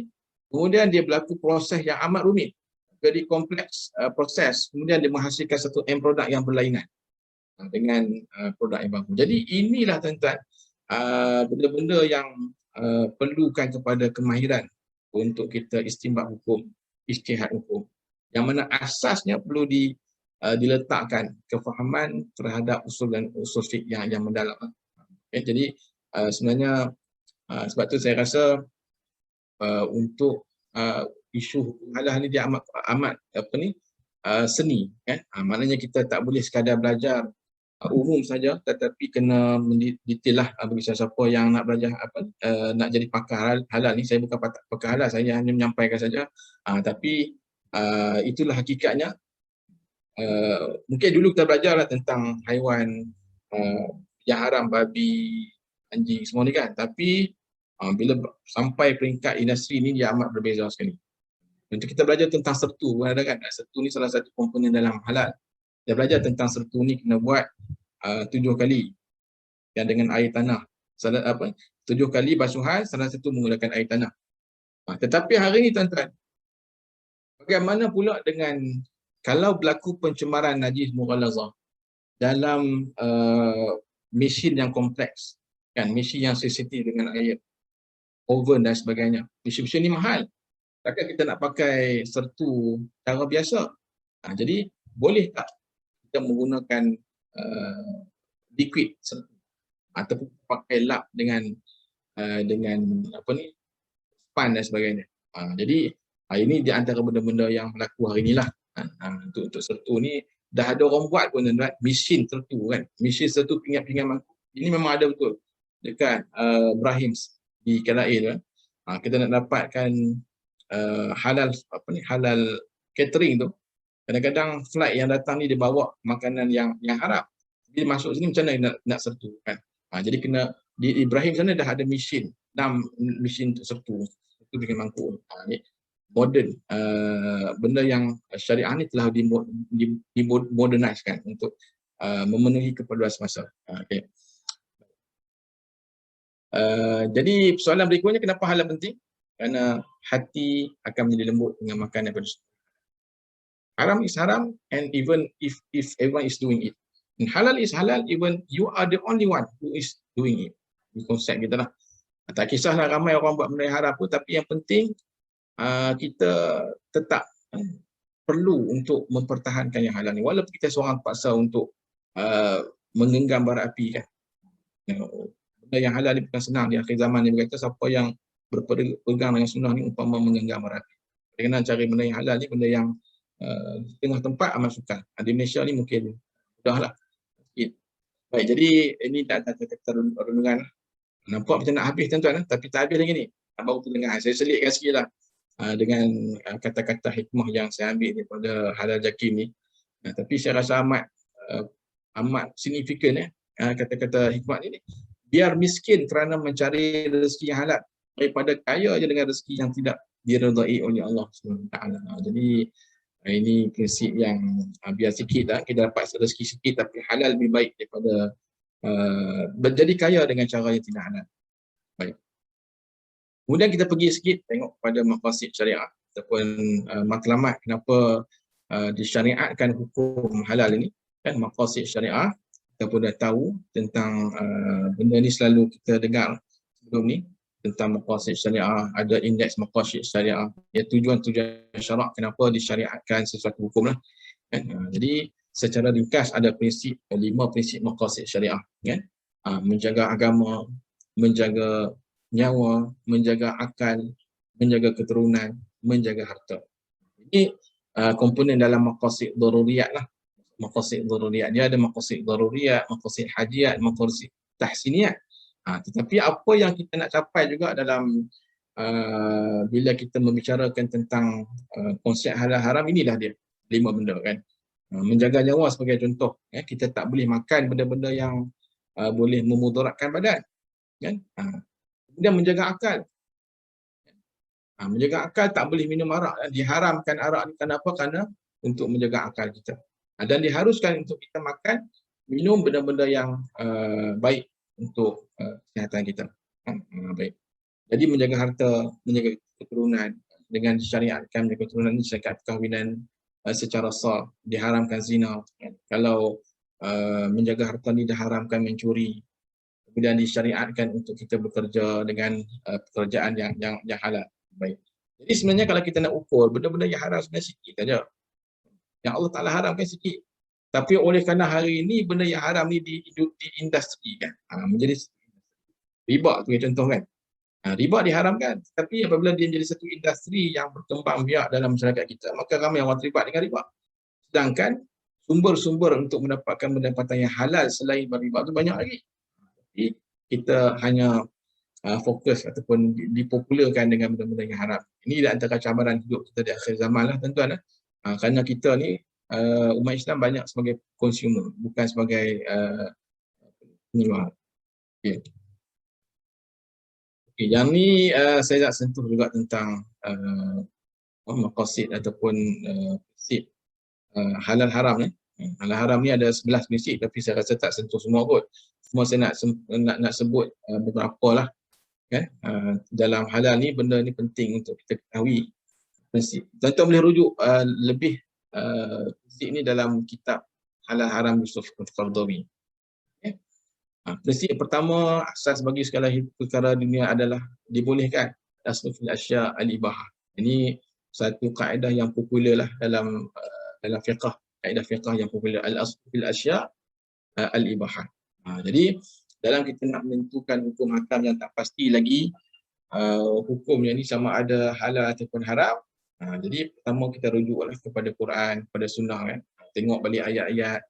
Kemudian dia berlaku proses yang amat rumit, jadi kompleks proses, kemudian dia menghasilkan satu end produk yang berlainan dengan produk yang baru. Jadi inilah tuan-tuan benda-benda yang perlukan kepada kemahiran untuk kita istinbat hukum, ijtihad hukum, yang mana asasnya perlu diletakkan kefahaman terhadap usul dan usul fiqh yang mendalam. Jadi sebenarnya sebab tu saya rasa untuk isu hukum halal ni dia amat seni kan. Maknanya kita tak boleh sekadar belajar umum saja, tetapi kena mendetail lah bagi siapa yang nak belajar nak jadi pakar halal ni. Saya bukan pakar halal, saya hanya menyampaikan saja. Tapi itulah hakikatnya. Mungkin dulu kita belajarlah tentang haiwan yang haram, babi, anjing semua ni kan. Tapi bila sampai peringkat industri ni dia amat berbeza sekali. Untuk kita belajar tentang sertu, ada kan? Sertu ni salah satu komponen dalam halal. Dia belajar tentang sertu ni kena buat 7 kali yang dengan air tanah. 7 kali basuhan, salah satu menggunakan air tanah. Tetapi hari ni tuan-tuan, bagaimana pula dengan kalau berlaku pencemaran najis mughallazah dalam mesin yang kompleks, kan, mesin yang sensitif dengan air, oven dan sebagainya. Mesin-mesin ni mahal. Takkan kita nak pakai sertu cara biasa. Jadi boleh tak kita menggunakan liquid sertu ataupun pakai lap dengan span dan sebagainya. Jadi ini di antara benda-benda yang berlaku hari inilah. Untuk sertu ni dah ada orang buat pun tuan-tuan, mesin sertu kan. Mesin sertu pingat-pingat mangkuk. Ini memang ada betul dekat Brahim's di Kelail kan. Kita nak dapatkan halal catering tu. Kadang-kadang flight yang datang ni dia bawa makanan yang haram. Bila masuk sini macam mana nak sertu kan. Jadi kena di Ibrahim sana dah ada mesin, 6 mesin untuk sertu. Itu bikin mangkuk. Ni modern, benda yang syariah ni telah dimodernizekan untuk memenuhi keperluan semasa. Okay. Jadi soalan berikutnya, kenapa halal penting? Kerana hati akan menjadi lembut dengan makan daripada haram is haram, and even if everyone is doing it. And halal is halal even you are the only one who is doing it. Ini konsep kita lah. Tak kisahlah ramai orang buat benda yang haram pun, tapi yang penting kita tetap perlu untuk mempertahankan yang halal ni. Walaupun kita seorang paksa untuk menggenggam bara api kan. Benda yang halal ni bukan senang. Di akhir zaman ni berkata siapa yang berpegang dengan sunnah ni umpama menggenggam bara api. Kena cari benda yang halal ni, benda yang di tengah tempat amat sukar. Di Malaysia ni mungkin mudahlah. Baik, jadi ini kata renungan. Nampak macam nak habis tuan-tuan, tapi tak habis lagi ni. Baru pendengar. Saya selitkan sikit lah dengan kata-kata hikmah yang saya ambil daripada Halal Jakim ni. Tapi saya rasa amat amat signifikan kata-kata hikmat ini. Biar miskin kerana mencari rezeki yang halal daripada kaya je dengan rezeki yang tidak diredai oleh Allah SWT. Jadi ini prinsip yang biar sikit lah, kita dapat rezeki sikit tapi halal lebih baik daripada menjadi kaya dengan cara yang tidak halal. Baik. Kemudian kita pergi sikit tengok pada maqasid syariah ataupun matlamat kenapa disyariatkan hukum halal ini. Kan maqasid syariah, kita pun dah tahu tentang benda ni, selalu kita dengar sebelum ni tentang maqasid syariah, ada indeks maqasid syariah, ya tujuan-tujuan syarak kenapa disyariatkan sesuatu hukum lah. Kan? Jadi secara ringkas ada prinsip, 5 prinsip maqasid syariah, kan? Menjaga agama, menjaga nyawa, menjaga akal, menjaga keturunan, menjaga harta. Ini komponen dalam maqasid daruriyat lah. Maqasid daruriyat, dia ada maqasid daruriyat, maqasid hajiyat, maqasid tahsiniyat. Tetapi apa yang kita nak capai juga dalam bila kita membicarakan tentang konsep halal haram, inilah dia 5 benda, kan. Menjaga nyawa sebagai contoh, kita tak boleh makan benda-benda yang boleh memudaratkan badan, kan. Kemudian menjaga akal. Menjaga akal, tak boleh minum arak. Diharamkan arak ni kenapa? Kerana untuk menjaga akal kita. Dan diharuskan untuk kita makan, minum benda-benda yang baik untuk kesihatan kita. Baik. Jadi menjaga harta, menjaga keturunan, dengan disyariatkan menjaga keturunan ini syariat perkahwinan secara sah, diharamkan zina. Kalau menjaga harta ni diharamkan mencuri. Kemudian disyariatkan untuk kita bekerja dengan pekerjaan yang halal. Baik. Jadi sebenarnya kalau kita nak ukur benda-benda yang haram sebenarnya sikit saja. Yang Allah Ta'ala haramkan sikit. Tapi oleh kerana hari ini benda yang haram ni diindustrikan. Menjadi riba tu contoh, kan. Riba diharamkan. Tapi apabila dia menjadi satu industri yang berkembang biak dalam masyarakat kita, maka ramai orang terlibat dengan riba. Sedangkan sumber-sumber untuk mendapatkan pendapatan yang halal selain riba tu banyak lagi. Jadi kita hanya fokus ataupun dipopularkan dengan benda-benda yang haram. Ini di antara cabaran hidup kita di akhir zaman lah, tuan-tuan. Kerana kita ni umat Islam banyak sebagai consumer, bukan sebagai penjual. Okay. Okay, yang ni saya nak sentuh juga tentang maqasid ataupun prinsip halal haram ni. Halal haram ni ada 11 prinsip, tapi saya rasa tak sentuh semua kot. Semua saya nak sebut beberapa lah, kan. Dalam halal ni, benda ni penting untuk kita ketahui prinsip. Tuan-tuan boleh rujuk lebih prinsip ni dalam kitab Halal Haram Yusuf Qaradawi. Okay. Prinsip pertama, asas bagi segala perkara dunia adalah dibolehkan. Aslu fil asya' al-ibahah. Ini satu kaedah yang popular lah dalam fiqh, kaedah fiqh yang popular. Al-aslu fil asya' al-ibahah. Jadi dalam kita nak menentukan hukum hakam yang tak pasti lagi, hukumnya ni sama ada halal ataupun haram, jadi pertama kita rujuklah kepada Quran, kepada sunnah, kan. Tengok balik ayat-ayat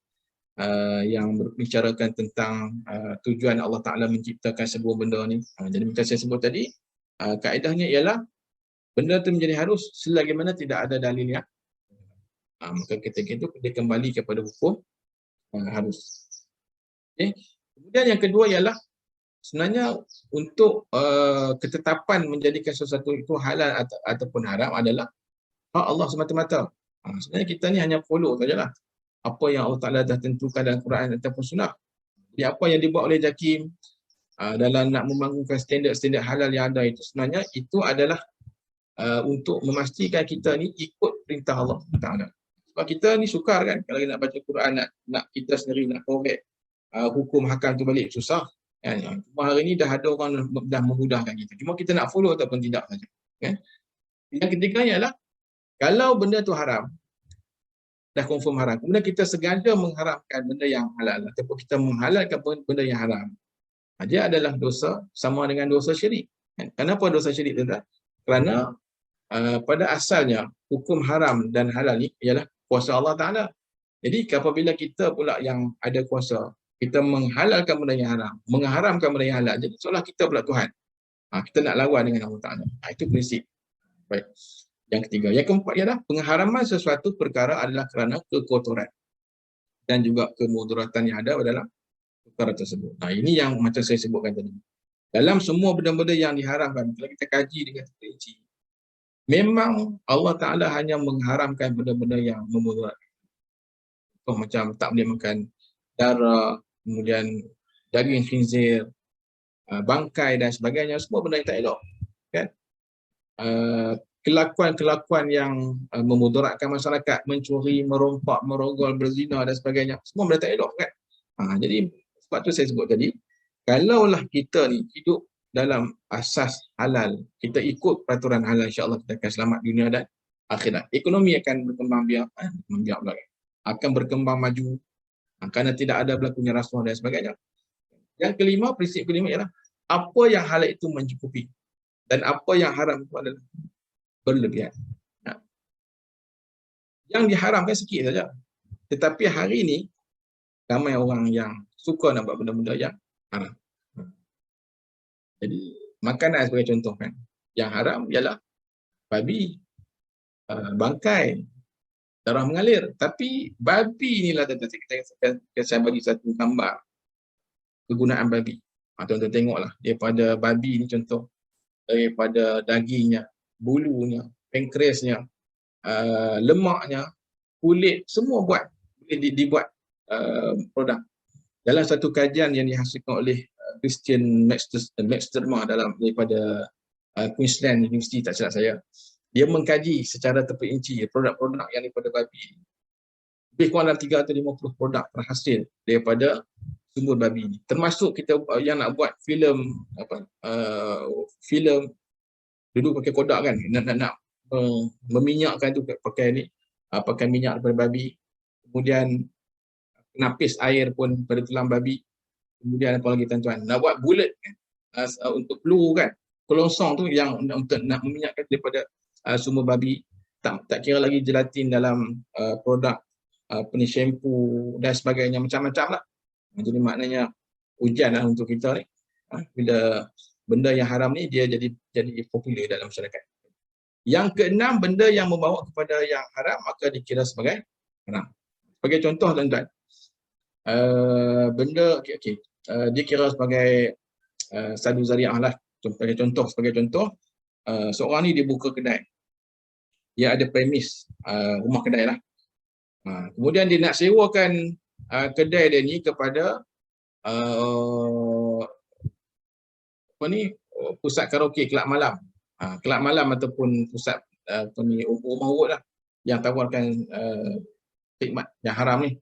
yang berbicarakan tentang tujuan Allah Ta'ala menciptakan sebuah benda ni. Jadi macam saya sebut tadi, kaedahnya ialah benda tu menjadi harus selagi mana tidak ada dalilnya. Maka ketika itu dia kembali kepada hukum harus. Okay. Kemudian yang kedua ialah sebenarnya untuk ketetapan menjadikan sesuatu itu halal ataupun haram adalah hak Allah semata-mata. Sebenarnya kita ni hanya follow sajalah apa yang Allah Ta'ala dah tentukan dalam Quran ataupun sunnah. Jadi apa yang dibuat oleh JAKIM dalam nak membangunkan standard-standard halal yang ada itu, sebenarnya itu adalah untuk memastikan kita ni ikut perintah Allah Ta'ala. Sebab kita ni sukar, kan, kalau nak baca Quran, nak kita sendiri nak korek hukum hakam tu balik, susah. Cuma hari ni dah ada orang dah memudahkan kita. Cuma kita nak follow ataupun tidak saja. Kan? Yang ketiga ialah kalau benda tu haram, dah confirm haram, kemudian kita sengaja mengharamkan benda yang halal ataupun kita menghalalkan benda yang haram, dia adalah dosa sama dengan dosa syirik. Kenapa dosa syirik, tuan-tuan? Kerana pada asalnya hukum haram dan halal ni ialah kuasa Allah Ta'ala. Jadi apabila kita pula yang ada kuasa, kita menghalalkan benda yang haram, mengharamkan benda yang halal, jadi seolah kita pula Tuhan. Kita nak lawan dengan Allah Ta'ala. Itu prinsip. Baik. Yang ketiga. Yang keempat ialah pengharaman sesuatu perkara adalah kerana kekotoran. dan juga kemudaratan yang ada dalam perkara tersebut. Nah, ini yang macam saya sebutkan tadi. Dalam semua benda-benda yang diharamkan, kalau kita kaji dengan terperinci, memang Allah Ta'ala hanya mengharamkan benda-benda yang memudaratkan. Macam tak boleh makan darah, kemudian daging khinzir, bangkai dan sebagainya, semua benda yang tak elok. Kan? Kelakuan-kelakuan yang memudaratkan masyarakat, mencuri, merompak, merogol, berzina dan sebagainya, semua benda tak elok. Kan? Jadi sebab tu saya sebut tadi, kalaulah kita ni hidup dalam asas halal, kita ikut peraturan halal, insya-Allah kita akan selamat dunia dan akhirat. Ekonomi akan berkembang biak, akan berkembang maju, kerana tidak ada berlakunya rasuah dan sebagainya. Yang kelima, prinsip kelima ialah apa yang halal itu mencukupi dan apa yang haram itu adalah berlebihan. Yang diharamkan sikit saja. Tetapi hari ini ramai orang yang suka nak buat benda-benda yang haram. Jadi makanan sebagai contoh kan, yang haram ialah babi, bangkai, darah mengalir. Tapi babi inilah saya bagi satu gambar kegunaan babi. Tuan-tuan tengoklah, daripada babi ni contoh, daripada dagingnya, bulunya, pankreasnya, lemaknya, kulit, semua boleh dibuat produk. Dalam satu kajian yang dihasilkan oleh Christian Maxterma daripada Queensland University, tak silap saya, dia mengkaji secara terperinci produk-produk yang daripada babi. Lebih kurang dalam 350 produk terhasil daripada sumber babi ini. Termasuk kita yang nak buat filem filem dulu pakai Kodak kan, nak meminyakkan tu pakai minyak daripada babi. Kemudian napis air pun pada tulang babi. Kemudian apa lagi tuan-tuan? Nak buat bulat kan? Untuk peluru kan. Kelongsong tu yang untuk nak meminyakkan daripada sumber babi. Tak kira lagi gelatin dalam produk shampoo dan sebagainya, macam-macam lah. Jadi maknanya ujian lah untuk kita ni. Bila benda yang haram ni dia jadi popular dalam masyarakat. Yang keenam, benda yang membawa kepada yang haram maka dikira sebagai haram. Sebagai contoh tuan-tuan, benda dia kira sebagai sadu zariah lah. Sebagai contoh, seorang ni dia buka kedai. Dia ada premis rumah kedai lah. Kemudian dia nak sewakan kedai dia ni kepada pusat karaoke, kelab malam. Kelab malam ataupun pusat rumah urut lah yang tawarkan khidmat yang haram ni.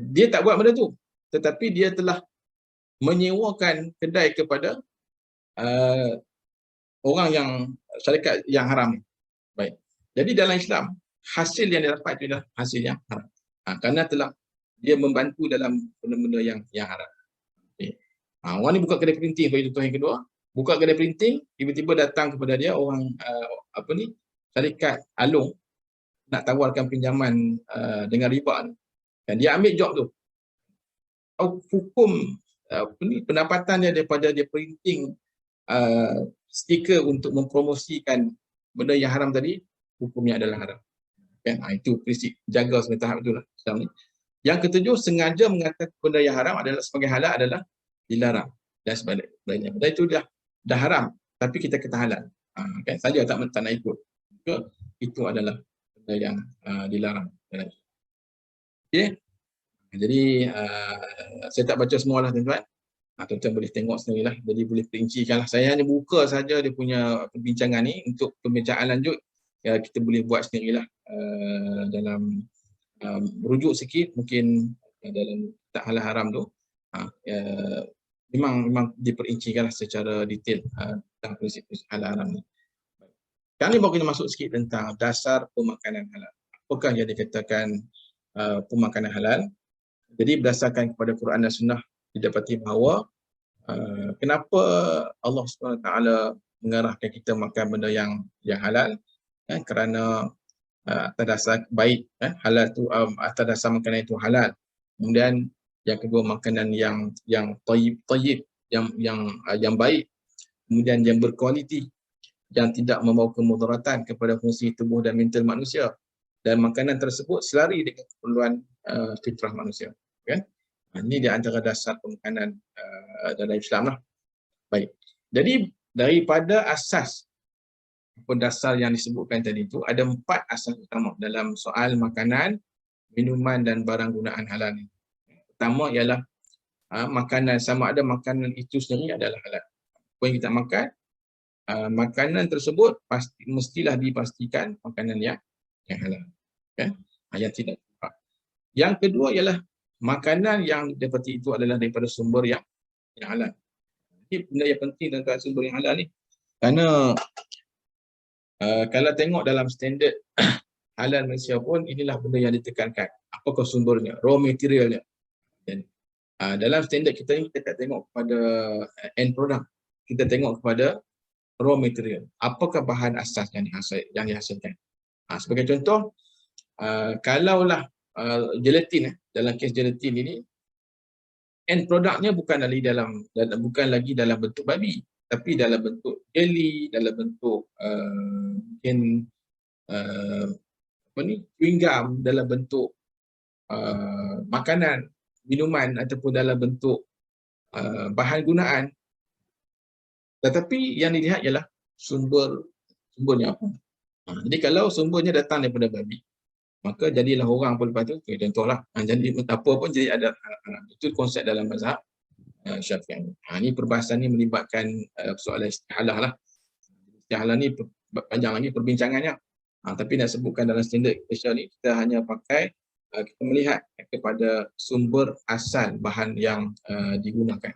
Dia tak buat benda tu, tetapi dia telah menyewakan kedai kepada orang yang syarikat yang haram ni. Baik. Jadi dalam Islam, hasil yang dia dapat itu adalah hasil yang haram. Kerana telah dia membantu dalam benda-benda yang haram. Okay. Orang ni buka kedai printing, bagi contoh yang kedua. Buka kedai printing, tiba-tiba datang kepada dia orang syarikat Along nak tawarkan pinjaman dengan riba ni. Dan dia ambil job tu. Hukum pendapatan dia daripada dia printing stiker untuk mempromosikan benda yang haram tadi, hukumnya adalah haram. Kan? Itu prinsip jaga sebagai tahap itulah. Yang ketujuh, sengaja mengatakan benda yang haram adalah sebagai halal adalah dilarang dan sebagainya. Benda itu dah haram, tapi kita kata halal. Kan? Saja tak nak ikut. Itu adalah benda yang dilarang. Okay? Jadi saya tak baca semualah tuan-tuan. Tuan-tuan boleh tengok sendirilah. Jadi boleh perincikanlah. Saya hanya buka saja dia punya perbincangan ni untuk pembincangan lanjut. Kita boleh buat sendirilah dalam rujuk sikit mungkin dalam tak halal haram tu. Memang diperincikanlah secara detail tentang prinsip-prinsip halal haram ni. Sekarang ni baru kita masuk sikit tentang dasar pemakanan halal. Apakah yang dikatakan pemakanan halal? Jadi berdasarkan kepada Quran dan Sunnah didapati bahawa kenapa Allah SWT mengarahkan kita makan benda yang halal, kerana atas dasar baik, halal tu atas dasar makanan itu halal. Kemudian yang kedua, makanan yang tayyib, yang baik, kemudian yang berkualiti, yang tidak membawa kemudaratan kepada fungsi tubuh dan mental manusia, dan makanan tersebut selari dengan keperluan fitrah manusia, kan? Ini di antara dasar pemakanan dalam Islam lah. Baik. Jadi daripada asas dasar yang disebutkan tadi itu, ada 4 asas utama dalam soal makanan, minuman dan barang gunaan halal ni. Pertama ialah makanan, sama ada makanan itu sendiri adalah halal. Apa yang kita makan, makanan tersebut mestilah dipastikan makanan yang halal, kan? Yang tidak. Yang kedua ialah makanan yang didapati itu adalah daripada sumber yang halal. Ini benda yang penting tentang sumber yang halal ni. Kerana kalau tengok dalam standard halal Malaysia pun, inilah benda yang ditekankan. Apakah sumbernya, raw materialnya. Dan dalam standard kita ni, kita tak tengok kepada end product. Kita tengok kepada raw material. Apakah bahan asas yang dihasilkan. Sebagai contoh, kalaulah gelatin, dalam kes gelatin ini, end produknya bukan lagi dalam bentuk babi, tapi dalam bentuk jelly, dalam bentuk mungkin chewing gum, dalam bentuk makanan, minuman ataupun dalam bentuk bahan gunaan. Tetapi yang dilihat ialah sumbernya apa. Jadi kalau sumbernya datang daripada babi, maka jadilah orang pun lepas tu, contohlah, jadi apa pun jadi ada. Itu konsep dalam mazhab Syafi'i. Ini perbahasan ni melibatkan soalan istihalah lah. Istihalah ni panjang lagi perbincangannya. Tapi nak sebutkan dalam standard Malaysia ni, kita hanya pakai, kita melihat kepada sumber asal bahan yang digunakan.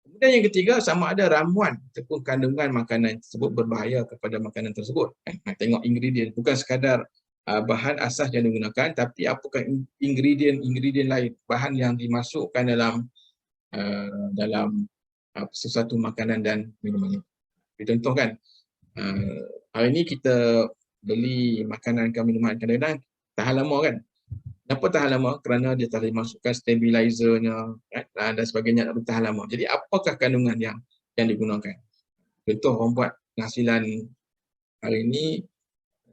Kemudian yang ketiga, sama ada ramuan ataupun kandungan makanan tersebut berbahaya kepada makanan tersebut. Tengok ingredient, bukan sekadar bahan asas yang digunakan, tapi apakah ingredient lain, bahan yang dimasukkan dalam sesuatu makanan dan minuman. Contoh kan, hari ini kita beli makanan dan minuman, kadang-kadang tahan lama kan. Kenapa tahan lama? Kerana dia telah dimasukkan stabilizernya, kan? Dan sebagainya, nak bertahan lama. Jadi apakah kandungan yang digunakan? Contoh, orang buat penghasilan hari ini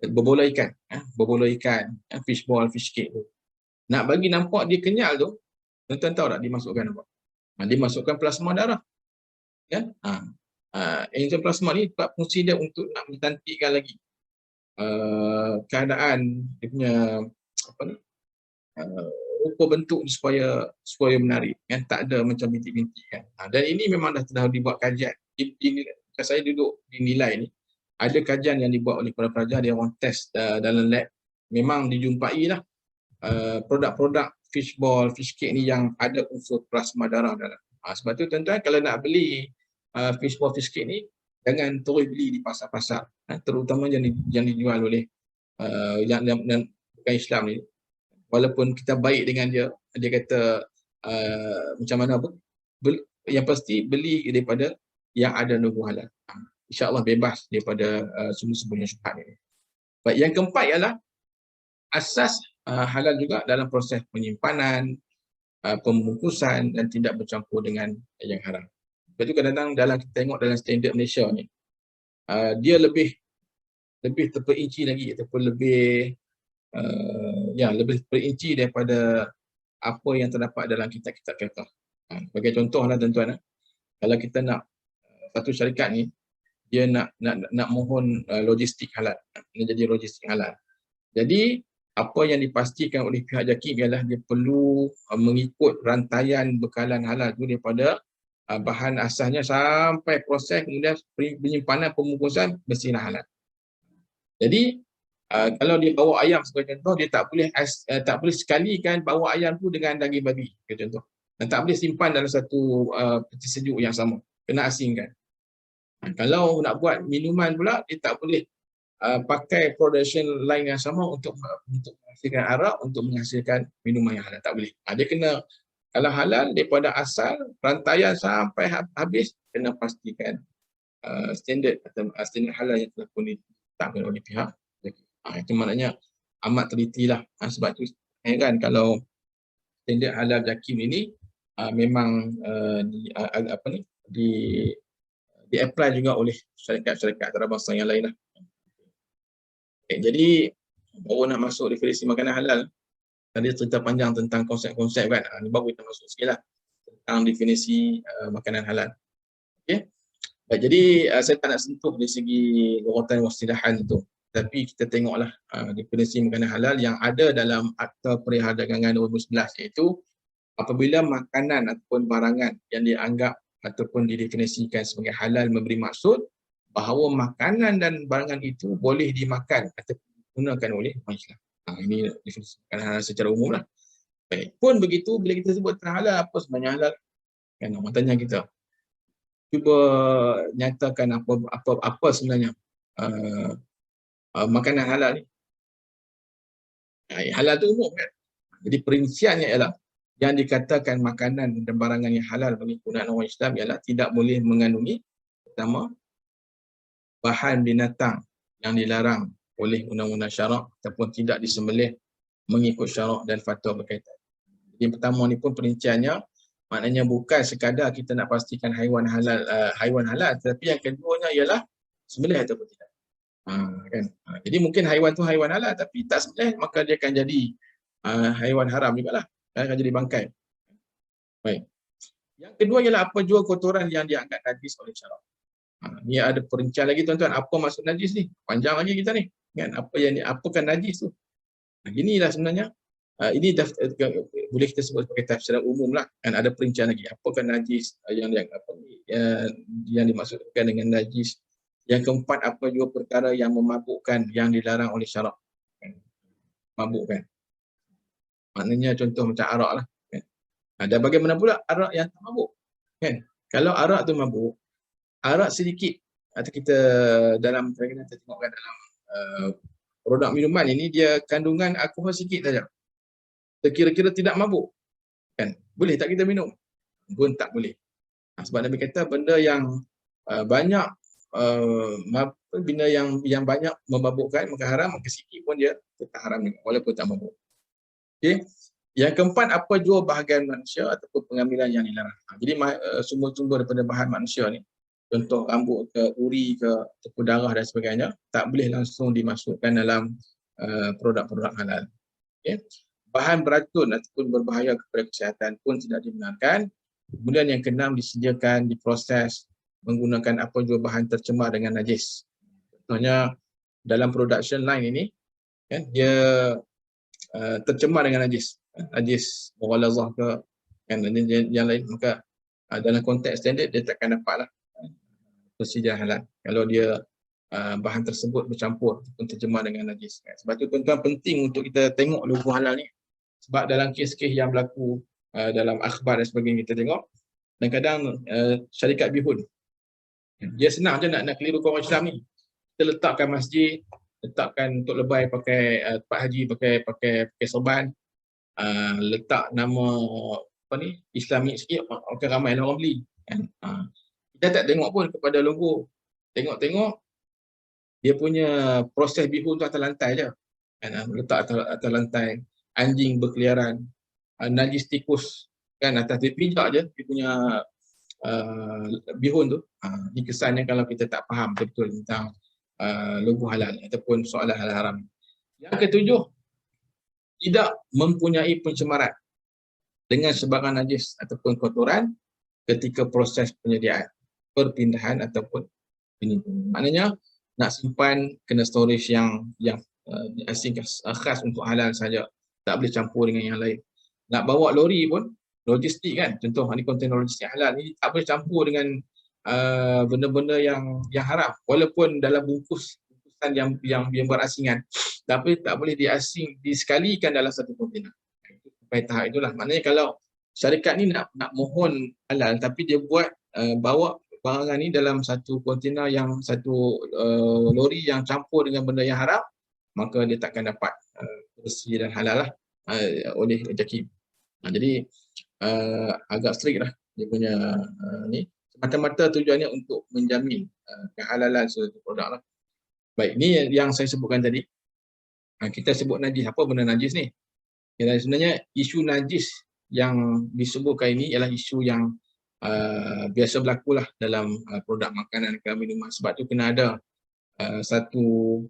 berbola ikan, fishball, fish cake tu. Nak bagi nampak dia kenyal tu, tuan-tuan tahu tak dimasukkan apa? Dimasukkan plasma darah. Kan? Enzim plasma ni fungsi dia untuk nak mencantikkan lagi keadaan dia punya rupa bentuk supaya menarik, kan? Tak ada macam bintik-bintik, kan? Dan ini memang dah dibuat kajian. Saya duduk dinilai ni, ada kajian yang dibuat oleh para pelajar, dia orang test dalam lab. Memang dijumpai lah produk-produk fishball, fish cake ni yang ada unsur plasma darah dalam. Sebab tu tuan-tuan, kalau nak beli fishball, fish cake ni, jangan terus beli di pasar-pasar, terutama yang dijual oleh yang bukan Islam ni. Walaupun kita baik dengan dia kata macam mana pun, yang pasti beli daripada yang ada logo halal. InsyaAllah bebas daripada semua syubhat ini. Baik, yang keempat ialah asas halal juga dalam proses penyimpanan, pembungkusan dan tidak bercampur dengan yang haram. Sebab itu kadang-kadang dalam kita tengok dalam standard Malaysia ni, dia lebih terperinci lagi, ataupun lebih terperinci daripada apa yang terdapat dalam kitab-kitab fiqh. Sebagai contohlah tuan-tuan, kalau kita nak satu syarikat ni, dia nak mohon logistik halal, nak jadi logistik halal. Jadi apa yang dipastikan oleh pihak JAKIM ialah dia perlu mengikut rantaian bekalan halal tu daripada bahan asasnya sampai proses, kemudian penyimpanan, pembungkusan mestilah halal. Jadi kalau dia bawa ayam sebagai contoh, dia tak boleh sekalikan bawa ayam tu dengan daging babi, contoh. Dan tak boleh simpan dalam satu peti sejuk yang sama, kena asingkan. Kalau nak buat minuman pula, dia tak boleh pakai production line yang sama untuk menghasilkan arak, untuk menghasilkan minuman yang halal. Tak boleh. Dia kena, kalau halal daripada asal, rantaian sampai habis, kena pastikan standard halal yang telah pun ditetapkan oleh pihak. Itu maknanya amat teliti lah. Sebab tu kan, kalau standard halal JAKIM ini memang di-apply juga oleh syarikat-syarikat antarabangsa yang lain lah. Jadi baru nak masuk definisi makanan halal. Tadi cerita panjang tentang konsep-konsep kan. Ini baru kita masuk sikit lah tentang definisi makanan halal. Okay. Baik, jadi saya tak nak sentuh dari segi luratan wasilahan itu. Tapi kita tengoklah definisi makanan halal yang ada dalam Akta Perdagangan 2011, iaitu apabila makanan ataupun barangan yang dianggap ataupun didefinisikan sebagai halal memberi maksud bahawa makanan dan barangan itu boleh dimakan atau digunakan oleh orang Islam. Ini definisi makanan halal secara umum lah. Baik. Pun begitu, bila kita sebut halal, apa sebenarnya halal? Kan orang tanya kita, cuba nyatakan apa sebenarnya makanan halal ni. Halal tu umum kan. Jadi perinciannya ialah yang dikatakan makanan dan barangan yang halal bagi penggunaan orang Islam ialah tidak boleh mengandungi pertama bahan binatang yang dilarang oleh undang-undang syarak ataupun tidak disembelih mengikut syarak dan fatwa berkaitan. Jadi yang pertama ni pun perinciannya maknanya bukan sekadar kita nak pastikan haiwan halal, tetapi yang keduanya ialah sembelih ataupun tidak. Kan? Jadi mungkin haiwan tu haiwan halal tapi tak sembelih, maka dia akan jadi haiwan haram jugalah, akan jadi bangkai. Baik. Yang kedua ialah apa jua kotoran yang dianggap najis oleh syarak. Ni ada perincian lagi tuan-tuan, apa maksud najis ni? Panjang lagi kita ni. Kan? Apakah najis tu? Inilah sebenarnya ini boleh kita sebut sebagai tafsiran umum lah, kan ada perincian lagi. Apakah najis yang dimaksudkan dengan najis. Yang keempat, apa juga perkara yang memabukkan yang dilarang oleh syarak. Mabuk kan. Maknanya contoh macam arak lah. Kan? Dan bagaimana pula arak yang tak mabuk? Kan? Kalau arak tu mabuk, arak sedikit atau kita dalam kita tengokkan dalam produk minuman ini dia kandungan alkohol sikit saja. Kira-kira tidak mabuk. Kan? Boleh tak kita minum? Pun tak boleh. Sebab Nabi kata benda yang banyak benda yang banyak memabukkan maka haram, maka sikit pun dia tetap haram juga walaupun tak mabuk. Okey. Yang keempat, apa jua bahagian manusia ataupun pengambilan yang dilarang. Jadi sumber-sumber daripada bahan manusia ni, contoh rambut ke, uri ke, ataupun darah dan sebagainya, tak boleh langsung dimasukkan dalam produk-produk halal. Okay. Bahan beracun ataupun berbahaya kepada kesihatan pun tidak dibenarkan. Kemudian yang keenam, disediakan, diproses menggunakan apa jua bahan tercemar dengan najis. Contohnya dalam production line ini, kan, dia tercemar dengan najis. Najis mughalazah ke yang lain, maka dalam konteks standard dia takkan dapat lah persediaan halal kalau dia bahan tersebut bercampur ataupun tercemar dengan najis. Sebab tu tuan-tuan penting untuk kita tengok logo halal ni. Sebab dalam kes-kes yang berlaku dalam akhbar dan sebagainya kita tengok, kadang-kadang syarikat bihun dia senang je nak keliru orang Islam ni. Kita letakkan masjid, letakkan untuk lebay pakai tempat haji pakai serban, letak nama apa ni Islamik sikit, akan ramai orang beli kan. Kita tak tengok pun kepada logo, tengok dia punya proses bihun tu atas lantai je kan, letak atas lantai, anjing berkeliaran, najis tikus kan atas dia pijak je dia punya bihun tu. Ini kesannya kalau kita tak faham betul tentang logo halal ataupun soalan halal haram. Yang ketujuh, tidak mempunyai pencemaran dengan sebarang najis ataupun kotoran ketika proses penyediaan, perpindahan ataupun penyimpanan. Maknanya nak simpan kena storage yang asing khas untuk halal saja, tak boleh campur dengan yang lain. Nak bawa lori pun logistik kan, contoh ni kontainer logistik halal ni tak boleh campur dengan benda-benda yang haram walaupun dalam bungkusan yang berasingan, tapi tak boleh disekalikan dalam satu kontainer. Sampai tahap itulah. Maknanya kalau syarikat ni nak mohon halal tapi dia buat bawa barangan ni dalam satu kontainer yang satu lori yang campur dengan benda yang haram, maka dia takkan dapat bersih dan halal lah oleh JAKIM. Jadi agak strict lah dia punya ni. Semata-mata tujuannya untuk menjamin kehalalan suatu produk lah. Baik, ni yang saya sebutkan tadi. Kita sebut najis. Apa benda najis ni? Sebenarnya isu najis yang disebutkan ini ialah isu yang biasa berlaku lah dalam produk makanan ke minuman. Sebab tu kena ada satu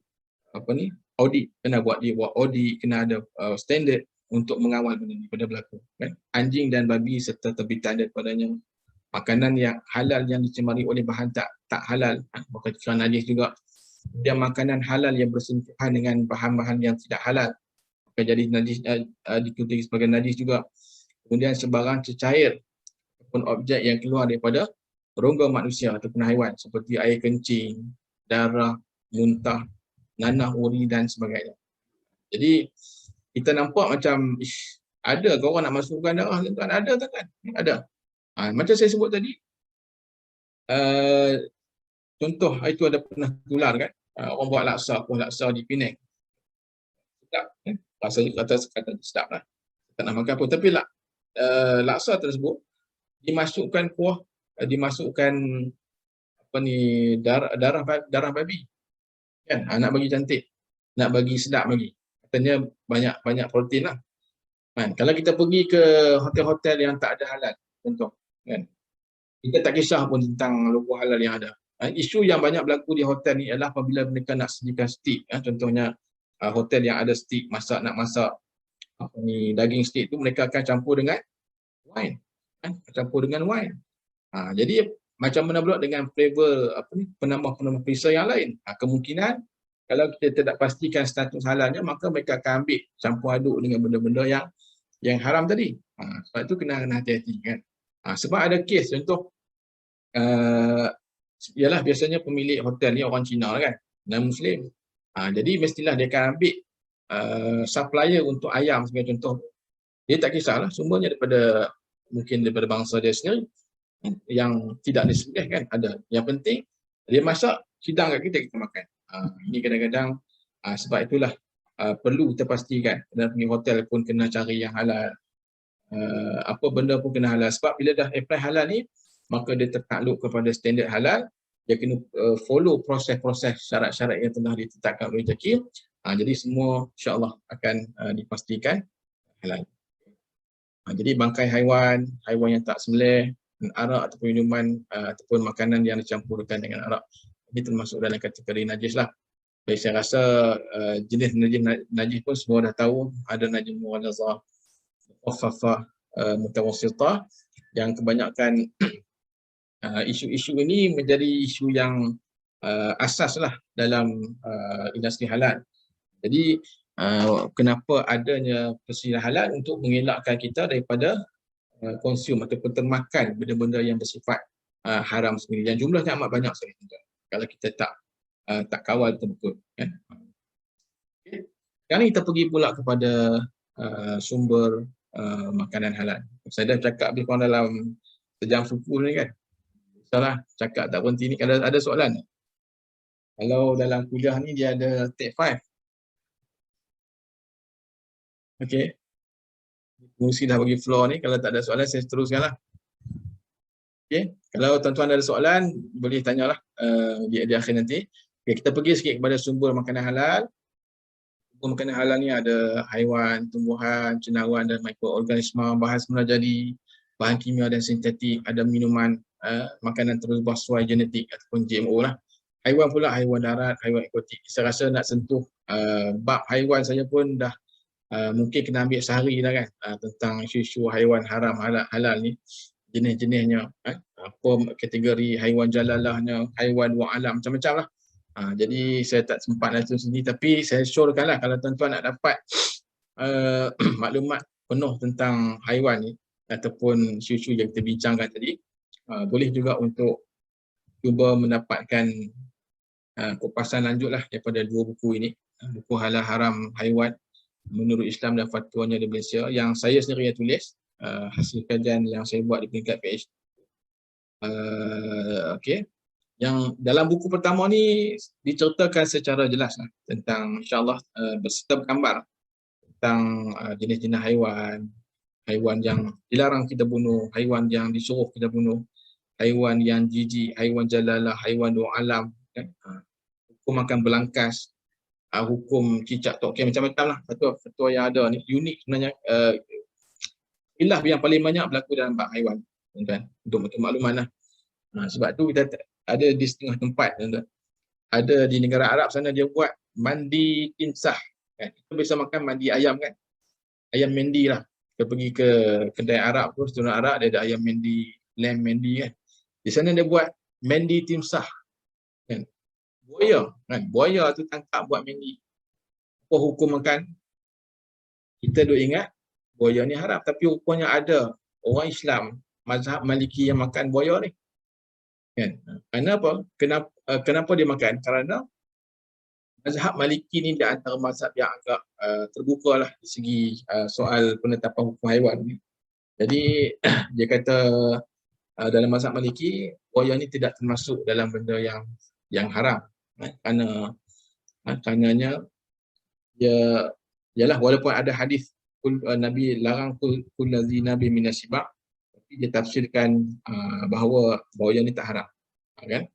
audit, kena buat audit, kena ada standard untuk mengawal benda ni pada berlaku. Kan? Anjing dan babi serta terbitan daripadanya. Makanan yang halal yang dicemari oleh bahan tak halal, bukan kira najis juga. Dan makanan halal yang bersentuhan dengan bahan-bahan yang tidak halal, akan jadi najis, ditulis sebagai najis juga. Kemudian sebarang cecair ataupun objek yang keluar daripada rongga manusia ataupun haiwan seperti air kencing, darah, muntah, nanah uri dan sebagainya. Jadi kita nampak macam ada ke orang nak masukkan darah tuan? Ada kan? Ada. Macam saya sebut tadi, contoh itu ada pernah tular kan, orang buat laksa di Penang. Sedap, rasanya kata sedap lah. Tak nak makan pun, tapi laksa tersebut dimasukkan kuah, dimasukkan apa ni, darah babi. Kan? Nak bagi cantik, nak bagi sedap lagi. Katanya banyak protein lah. Kan? Kalau kita pergi ke hotel-hotel yang tak ada halal, contoh, kan? Kita tak kisah pun tentang logo halal yang ada. Isu yang banyak berlaku di hotel ni adalah apabila mereka nak sediakan steak. Contohnya hotel yang ada steak, nak masak daging steak tu, mereka akan campur dengan wine. Campur dengan wine. Jadi macam mana pula dengan flavor penambah perisa yang lain. Kemungkinan kalau kita tidak pastikan status halalnya, maka mereka akan ambil campur aduk dengan benda-benda yang haram tadi. Sebab itu kena hati-hati kan. Sebab ada kes, contoh ialah biasanya pemilik hotel ni orang Cina kan, non-Muslim. Jadi mestilah dia akan ambil supplier untuk ayam sebagai contoh. Dia tak kisahlah sumbernya mungkin daripada bangsa dia sendiri yang tidak disembelih kan, ada. Yang penting dia masak, hidang kat kita makan. Ini kadang-kadang sebab itulah perlu kita pastikan dalam pergi hotel pun kena cari yang halal. Apa benda pun kena halal. Sebab bila dah apply halal ni, maka dia tertakluk kepada standard halal. Dia kena follow proses-proses syarat-syarat yang telah ditetapkan oleh JAKIM. Jadi semua insya-Allah akan dipastikan halal. Jadi bangkai haiwan yang tak sembelih, arak ataupun minuman ataupun makanan yang dicampurkan dengan arak, ini termasuk dalam kategori najis lah. Jadi saya rasa jenis najis pun semua dah tahu. Ada najis mughallazah, mukhaffafah, mutawassithah, yang kebanyakan isu-isu ini menjadi isu yang asas lah dalam industri halal. Jadi kenapa adanya persediaan halal untuk mengelakkan kita daripada konsum ataupun termakan benda-benda yang bersifat haram sendiri, yang jumlahnya amat banyak sekali kalau kita tak kawal betul-betul kan. Okay. Sekarang kita pergi pula kepada sumber makanan halal. Saya dah cakap lebih kurang dalam sejam suku ni kan. Salah cakap tak berhenti ni. Kalau ada soalan, kalau dalam kuliah ni dia ada take 5. Okey. Fungsi dah bagi floor ni. Kalau tak ada soalan, saya teruskanlah. Okey. Kalau tuan-tuan ada soalan, boleh tanyalah di akhir nanti. Okay, kita pergi sikit kepada sumber makanan halal. Sumber makanan halal ni ada haiwan, tumbuhan, cendawan dan mikroorganisma, bahan semula jadi, bahan kimia dan sintetik, ada minuman, makanan terus bersuai genetik ataupun GMO lah. Haiwan pula, haiwan darat, haiwan eksotik. Saya rasa nak sentuh bab haiwan saja pun dah mungkin kena ambil sehari dah kan, tentang isu-isu haiwan haram halal ni, jenis-jenisnya, apa kategori haiwan jalalahnya, haiwan wa'alam, macam-macam lah. Jadi saya tak sempat nak sendiri, tapi saya syorkan lah kalau tuan-tuan nak dapat maklumat penuh tentang haiwan ni ataupun isu-isu yang kita bincangkan tadi, boleh juga untuk cuba mendapatkan kupasan lanjut lah daripada 2 buku ini, buku halal haram haiwan menurut Islam dan fatwanya di Malaysia, yang saya sendiri yang tulis, hasil kajian yang saya buat di peringkat PhD. Okey. Yang dalam buku pertama ni diceritakan secara jelas lah tentang, insya-Allah berserta gambar tentang jenis-jenis haiwan yang dilarang kita bunuh, haiwan yang disuruh kita bunuh, haiwan yang jijik, haiwan jalalah, haiwan dua alam, kan? Hukum makan belangkas, hukum cicak tok, macam-macam lah fatwa yang ada ni, unik sebenarnya. Khilaf yang paling banyak berlaku dalam bab haiwan, kan? Untuk makluman lah. Sebab tu kita ada di setengah tempat, kan? Ada di negara Arab sana dia buat mandi timsah, kan? Kita biasa makan mandi ayam kan, ayam mandi lah. Kita pergi ke kedai Arab tu, restoran Arab, dia ada ayam mandi, lamb mandi kan. Di sana dia buat mandi timsah kan. Buaya kan. Buaya tu tangkap buat mandi. Apa hukum makan? Kita duk ingat buaya ni haram, tapi rupanya ada orang Islam mazhab Maliki yang makan buaya ni. Kan? Kenapa? Kenapa dia makan? Kerana mazhab Maliki ni di antara mazhab yang agak terbuka lah di segi soal penetapan hukum haiwan ni. Jadi dia kata dalam mazhab Maliki, buaya ni tidak termasuk dalam benda yang haram. Karenanya dia ialah walaupun ada hadis Nabi larang kullazi nabi minasibak, tapi dia tafsirkan bahawa buaya ni tak haram. Kan?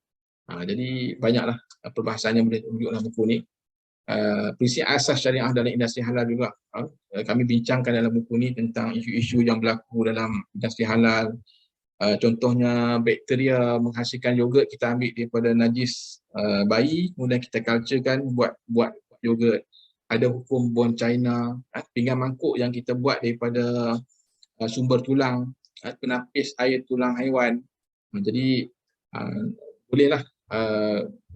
Jadi banyaklah perbahasan yang boleh tunjuk dalam buku ni. Prinsip asas syariah dalam industri halal juga kami bincangkan dalam buku ni tentang isu-isu yang berlaku dalam industri halal. Contohnya bakteria menghasilkan yogurt, kita ambil daripada najis bayi, kemudian kita culturekan buat yogurt. Ada hukum bon China, pinggan mangkuk yang kita buat daripada sumber tulang, penapis air tulang haiwan. Jadi bolehlah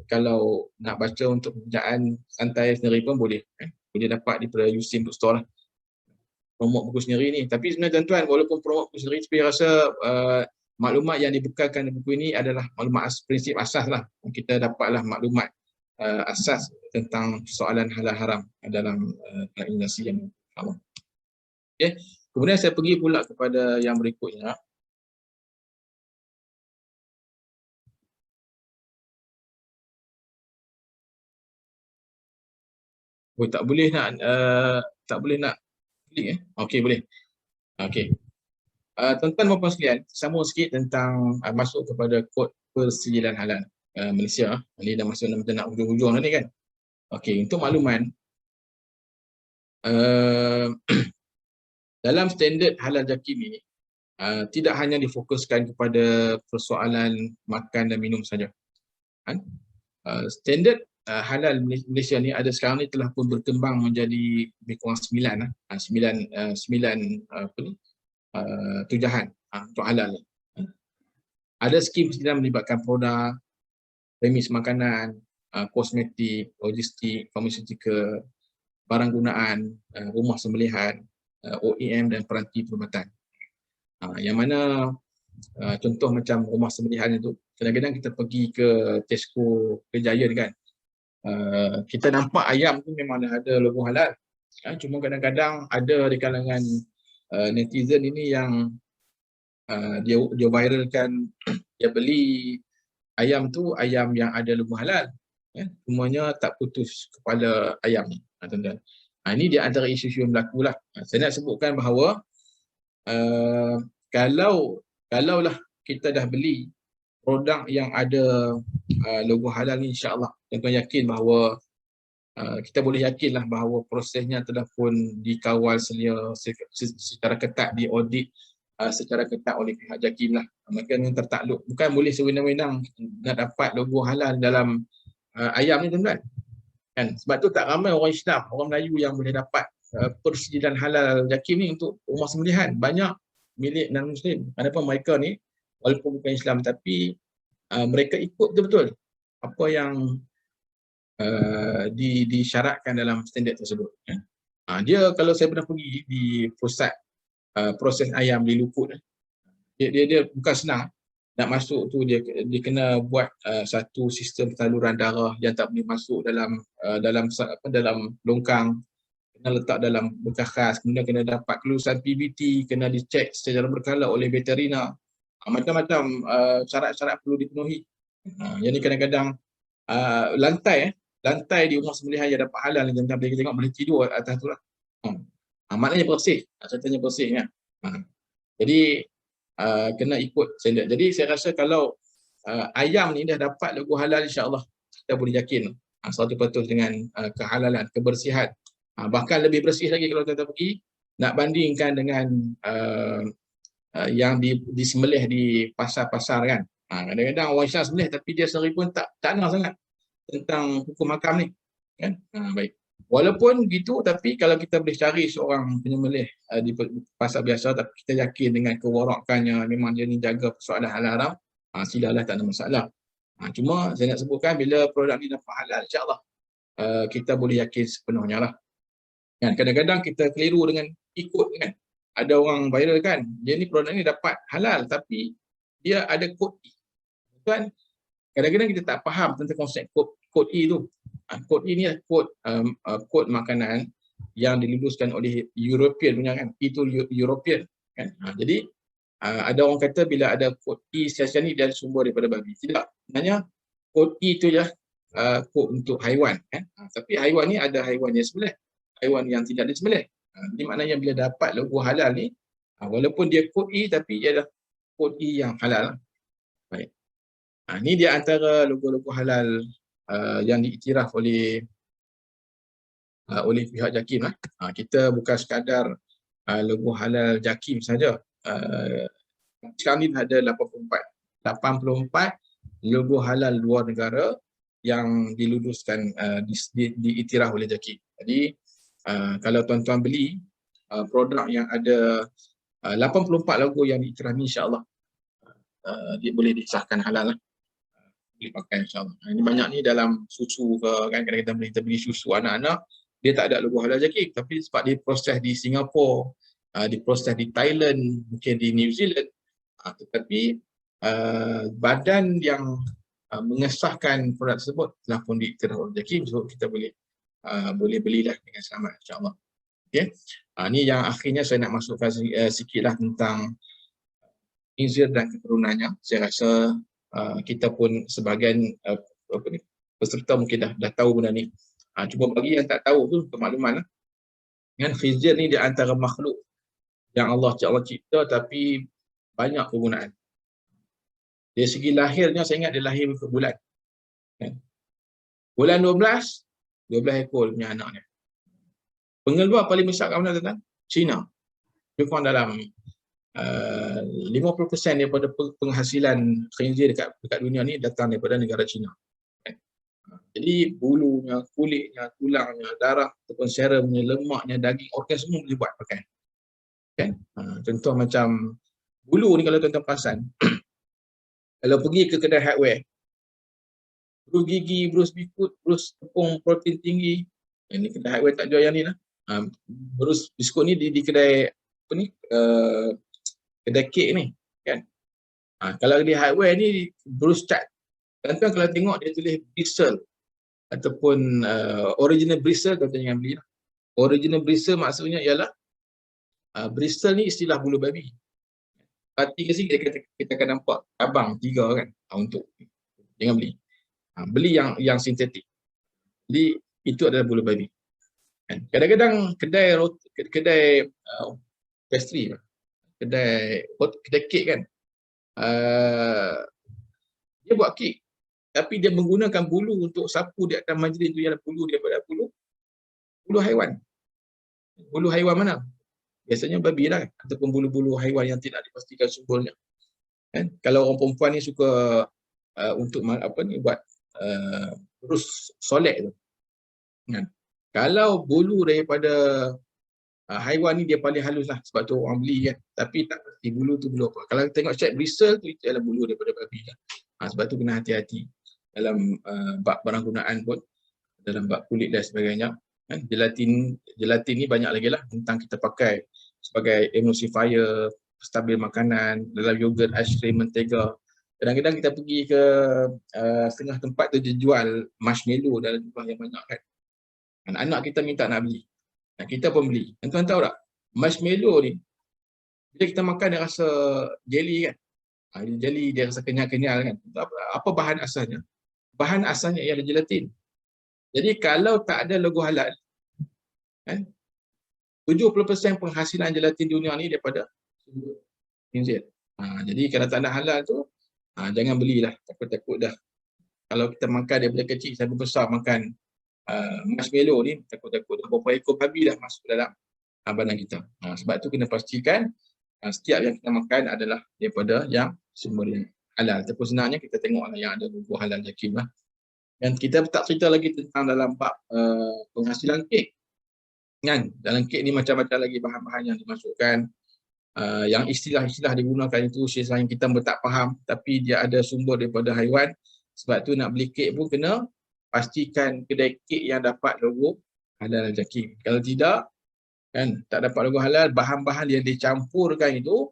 kalau nak baca untuk pekerjaan santai sendiri pun boleh. Boleh dapat daripada Yusim Bookstore lah. Promote buku sendiri ni. Tapi sebenarnya tuan-tuan, walaupun promote buku sendiri, tapi rasa maklumat yang dibekalkan di buku ini adalah maklumat prinsip asas lah. Kita dapatlah maklumat asas tentang soalan halal haram dalam industri yang sama. Okay. Kemudian saya pergi pula kepada yang berikutnya. Tak boleh nak klik Okey, boleh. Okey. Tuan-tuan dan puan sekalian, sambung sikit tentang masuk kepada kod persijilan halal Malaysia. Ini dah masuk nak hujung-hujung ni kan. Okey, untuk makluman, dalam standard halal JAKIM ini tidak hanya difokuskan kepada persoalan makan dan minum saja. Standard halal Malaysia ni ada sekarang ni telah pun berkembang menjadi lebih kurang 9 tujahan untuk halal. Ada skim yang melibatkan produk, premis makanan, kosmetik, logistik, farmaceutical, barang gunaan, rumah sembelihan, OEM dan peranti perubatan. Yang mana contoh macam rumah sembelihan itu, kadang-kadang kita pergi ke Tesco Kejaya ni kan, kita nampak ayam tu memang ada logo halal. Cuma kadang-kadang ada di kalangan netizen ini yang dia viralkan, dia beli ayam tu, ayam yang ada logo halal. Semuanya tak putus kepala ayam ni. Tuan-tuan. Ini di antara isu-isu yang berlaku lah. Saya nak sebutkan bahawa kalaulah kita dah beli produk yang ada logo halal ni, insya-Allah tuan-tuan yakin bahawa kita boleh yakinlah bahawa prosesnya telah pun dikawal secara ketat, diaudit secara ketat oleh pihak JAKIM lah. Maka yang tertakluk, bukan boleh sewenang-wenang nak dapat logo halal dalam ayam ni tuan-tuan. Kan? Sebab tu tak ramai orang Islam, orang Melayu yang boleh dapat persijilan halal JAKIM ni untuk rumah sembelihan. Banyak milik non-Muslim. Kenapa mereka ni walaupun bukan Islam tapi mereka ikut betul-betul apa yang disyaratkan dalam standard tersebut. Dia kalau saya pernah pergi di pusat proses ayam di Lukut, dia bukan senang nak masuk tu. Dia kena buat satu sistem saluran darah yang tak boleh masuk dalam longkang, kena letak dalam bekas khas, kemudian kena dapat kelulusan PBT, kena dicek secara berkala oleh veterina. Macam-macam syarat-syarat perlu dipenuhi. Yang ni kadang-kadang lantai di rumah sembelihan yang dapat halal, yang boleh tengok, boleh tidur atas tu lah. Maknanya bersih, contohnya bersih kan. Jadi kena ikut standard. Jadi saya rasa kalau ayam ni dah dapat logo halal, insya-Allah kita boleh yakin 100% dengan kehalalan, kebersihan. Bahkan lebih bersih lagi kalau kita pergi nak bandingkan dengan yang disembelih di pasar-pasar kan. Kadang-kadang orang Islam sembelih tapi dia sendiri pun tak nak sangat tentang hukum makam ni kan. Baik. Walaupun begitu, tapi kalau kita boleh cari seorang penyembelih di pasar biasa, tapi kita yakin dengan kewarakannya, memang dia ni jaga persoalan halal haram, silalah, tak ada masalah. Cuma saya nak sebutkan, bila produk ni dapat halal, insyaAllah kita boleh yakin sepenuhnya lah. Kan, kadang-kadang kita keliru dengan ikut kan. Ada orang viral kan, dia ni produk ni dapat halal, tapi dia ada kod E. Kan, kadang-kadang kita tak faham tentang konsep kod E tu. Kod E ni adalah kod makanan yang diluluskan oleh European punya kan. Itu European kan. Jadi ada orang kata bila ada kod E sekian ni dia sumber daripada babi. Tidak. Sebenarnya kod E tu je kod untuk haiwan kan. Tapi haiwan ni ada haiwan yang disembelih, haiwan yang tidak disembelih. Jadi maknanya bila dapat logo halal ni, walaupun dia kod E tapi ia adalah kod E yang halal. Baik. Ini dia antara logo-logo halal yang diiktiraf oleh pihak JAKIM lah. Kita bukan sekadar logo halal JAKIM saja. Sekarang ni ada 84 logo halal luar negara yang diluluskan, diiktiraf oleh JAKIM. Jadi kalau tuan-tuan beli produk yang ada 84 logo yang diiktiraf ni, insya-Allah dia boleh disahkan halal lah. Boleh pakai insya-Allah. Ini banyak ni dalam susu ke kan, kadang-kadang kita beli susu anak-anak dia tak ada logo halal JAKIM, tapi sebab dia proses di Singapura, diproses di Thailand, mungkin di New Zealand, tetapi badan yang mengesahkan produk tersebut telah pun diiktiraf oleh JAKIM, so kita boleh belilah dengan selamat insya-Allah. Okey. Ini yang akhirnya saya nak masukkan sikitlah tentang khinzir dan keturunannya. Saya rasa kita pun sebahagian peserta mungkin dah tahu benda ni. Cuma bagi yang tak tahu tu untuk makluman lah. Kan khinzir ni di antara makhluk yang Allah cipta tapi banyak kegunaan. Dari segi lahirnya, saya ingat dia lahir ke bulan. Kan? Bulan 12 ekor punya anak dia. Pengeluar paling besar kat mana tuan-tuan? China. Dia kurang dalam 50% daripada penghasilan khinzir dekat dunia ni datang daripada negara China. Jadi bulunya, kulitnya, tulangnya, darah ataupun serumnya, lemaknya, daging, organ semua boleh buat pakai. Kan? Contoh macam bulu ni, kalau tuan-tuan perasan, kalau pergi ke kedai hardware, brus gigi, brus biskut, brus tepung protein tinggi, ini kedai hardware tak jual yang ni lah. Brus biskut ni di kedai apa ni? Kedai kek ni kan. Kalau di hardware ni brus cat, tuan-tuan kalau tengok dia tulis bristle ataupun original bristle, tuan-tuan jangan beli lah. Original bristle maksudnya ialah bristle ni istilah bulu babi. Hati ke sini kita akan nampak cabang 3 kan, untuk jangan beli. Beli yang sintetik. Jadi itu adalah bulu babi. Kadang-kadang kedai pastry, kedai kek kan, dia buat kek tapi dia menggunakan bulu untuk sapu di atas majlis tu, ialah bulu daripada bulu haiwan. Bulu haiwan mana? Biasanya babi lah, ataupun bulu-bulu haiwan yang tidak dipastikan sumbernya. Kan? Kalau orang perempuan ni suka untuk buat terus solek tu. Kan? Kalau bulu daripada haiwan ni dia paling halus lah, sebab tu orang beli kan. Tapi tak pasti bulu tu bulu apa. Kalau tengok cek bristle tu, itu adalah bulu daripada babi lah. Sebab tu kena hati-hati dalam bab barang gunaan pun, dalam bab kulit dan sebagainya. Kan? Gelatin ni banyak lagi lah tentang kita pakai sebagai emulsifier, stabil makanan, dalam yogurt, aiskrim, mentega. Kadang-kadang kita pergi ke setengah tempat tu dia jual marshmallow dalam jumlah yang banyak kan. Anak kita minta nak beli. Kita pun beli. Dan tuan tahu tak, marshmallow ni bila kita makan dia rasa jelly kan. Jelly dia rasa kenyal-kenyal kan. Apa bahan asalnya? Bahan asalnya ialah gelatin. Jadi kalau tak ada logo halal, kan, 70% penghasilan gelatin dunia ni daripada khinzir. Jadi kalau tak ada halal tu, jangan belilah. Takut-takut dah. Kalau kita makan daripada kecil sampai besar makan marshmallow ni, takut-takut berapa ekor babi dah masuk dalam badan kita. Sebab tu kena pastikan setiap yang kita makan adalah daripada yang sumber yang halal. Ataupun senangnya kita tengok yang ada logo halal JAKIM lah. Dan kita tak cerita lagi tentang dalam bab penghasilan kek. Kan? Dalam kek ni macam-macam lagi bahan-bahan yang dimasukkan. Yang istilah-istilah digunakan itu istilah yang kita tak faham, tapi dia ada sumber daripada haiwan. Sebab tu nak beli kek pun kena pastikan kedai kek yang dapat logo halal Al-Jakim. Kalau tidak, kan, tak dapat logo halal, bahan-bahan yang dicampurkan itu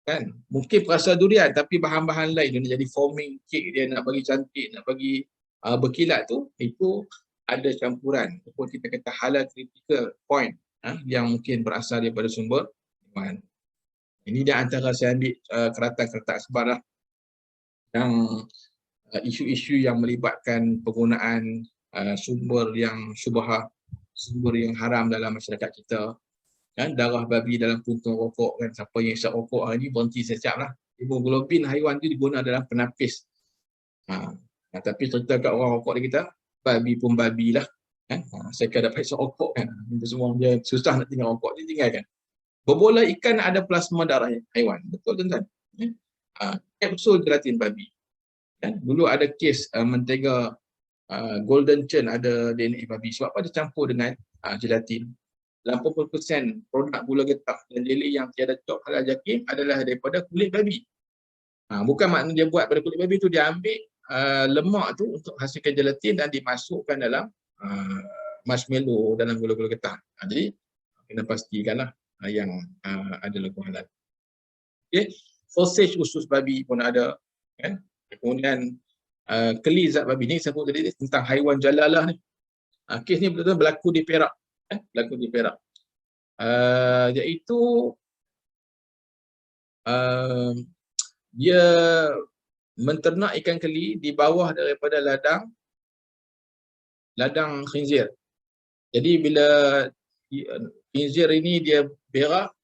kan mungkin perasa durian tapi bahan-bahan lain dia jadi foaming kek, dia nak bagi cantik, nak bagi berkilat tu, itu ada campuran ataupun kita kata halal critical point yang mungkin berasal daripada sumber haiwan. Ini dia antara saya ambil kertas-kertas akhbar lah yang isu-isu yang melibatkan penggunaan sumber yang syubhah, sumber yang haram dalam masyarakat kita. Kan, darah babi dalam puntung rokok, kan, siapa yang isap rokok hari ni berhenti sekejap lah. Hemoglobin haiwan tu diguna dalam penapis. Tapi cerita kat orang rokok dia kita, babi pun babi lah. Kan? Saya kan dapat isap rokok kan. Itu semua dia susah nak tinggal rokok, dia tinggalkan. Berbola ikan ada plasma darah haiwan. Betul tuan-tuan? Kapsul gelatin babi. Kan? Dulu ada kes mentega golden churn ada DNA babi. Sebab apa? Dia campur dengan gelatin. 80% produk gula getah dan jelly yang tiada cok halal Jakim adalah daripada kulit babi. Bukan maknanya dia buat pada kulit babi tu, dia ambil lemak tu untuk hasilkan gelatin dan dimasukkan dalam marshmallow, dalam gula-gula getah. Jadi kena pastikanlah yang ada logo halal. Okay. Sausage usus babi pun ada, kan? Kemudian keli zat babi ni sebut tadi tentang haiwan jalalah ni. Kes ni betul-betul berlaku di Perak, berlaku di Perak. Iaitu dia menternak ikan keli di bawah daripada ladang khinzir. Jadi bila khinzir ini dia berak,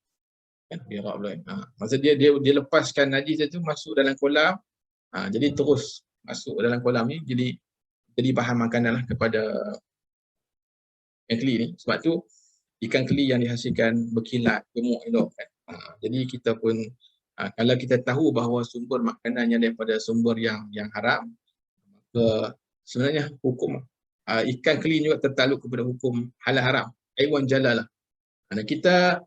berak pula. Masa dia lepaskan najis itu masuk dalam kolam, jadi terus masuk dalam kolam ni, jadi bahan makanan lah kepada ikan keli ni. Sebab tu ikan keli yang dihasilkan berkilat, gemuk elok kan. Jadi kita pun kalau kita tahu bahawa sumber makanan yang daripada sumber yang haram, maka sebenarnya hukum ikan keli juga tertakluk kepada hukum halal haram, haiwan jalalah. Dan kita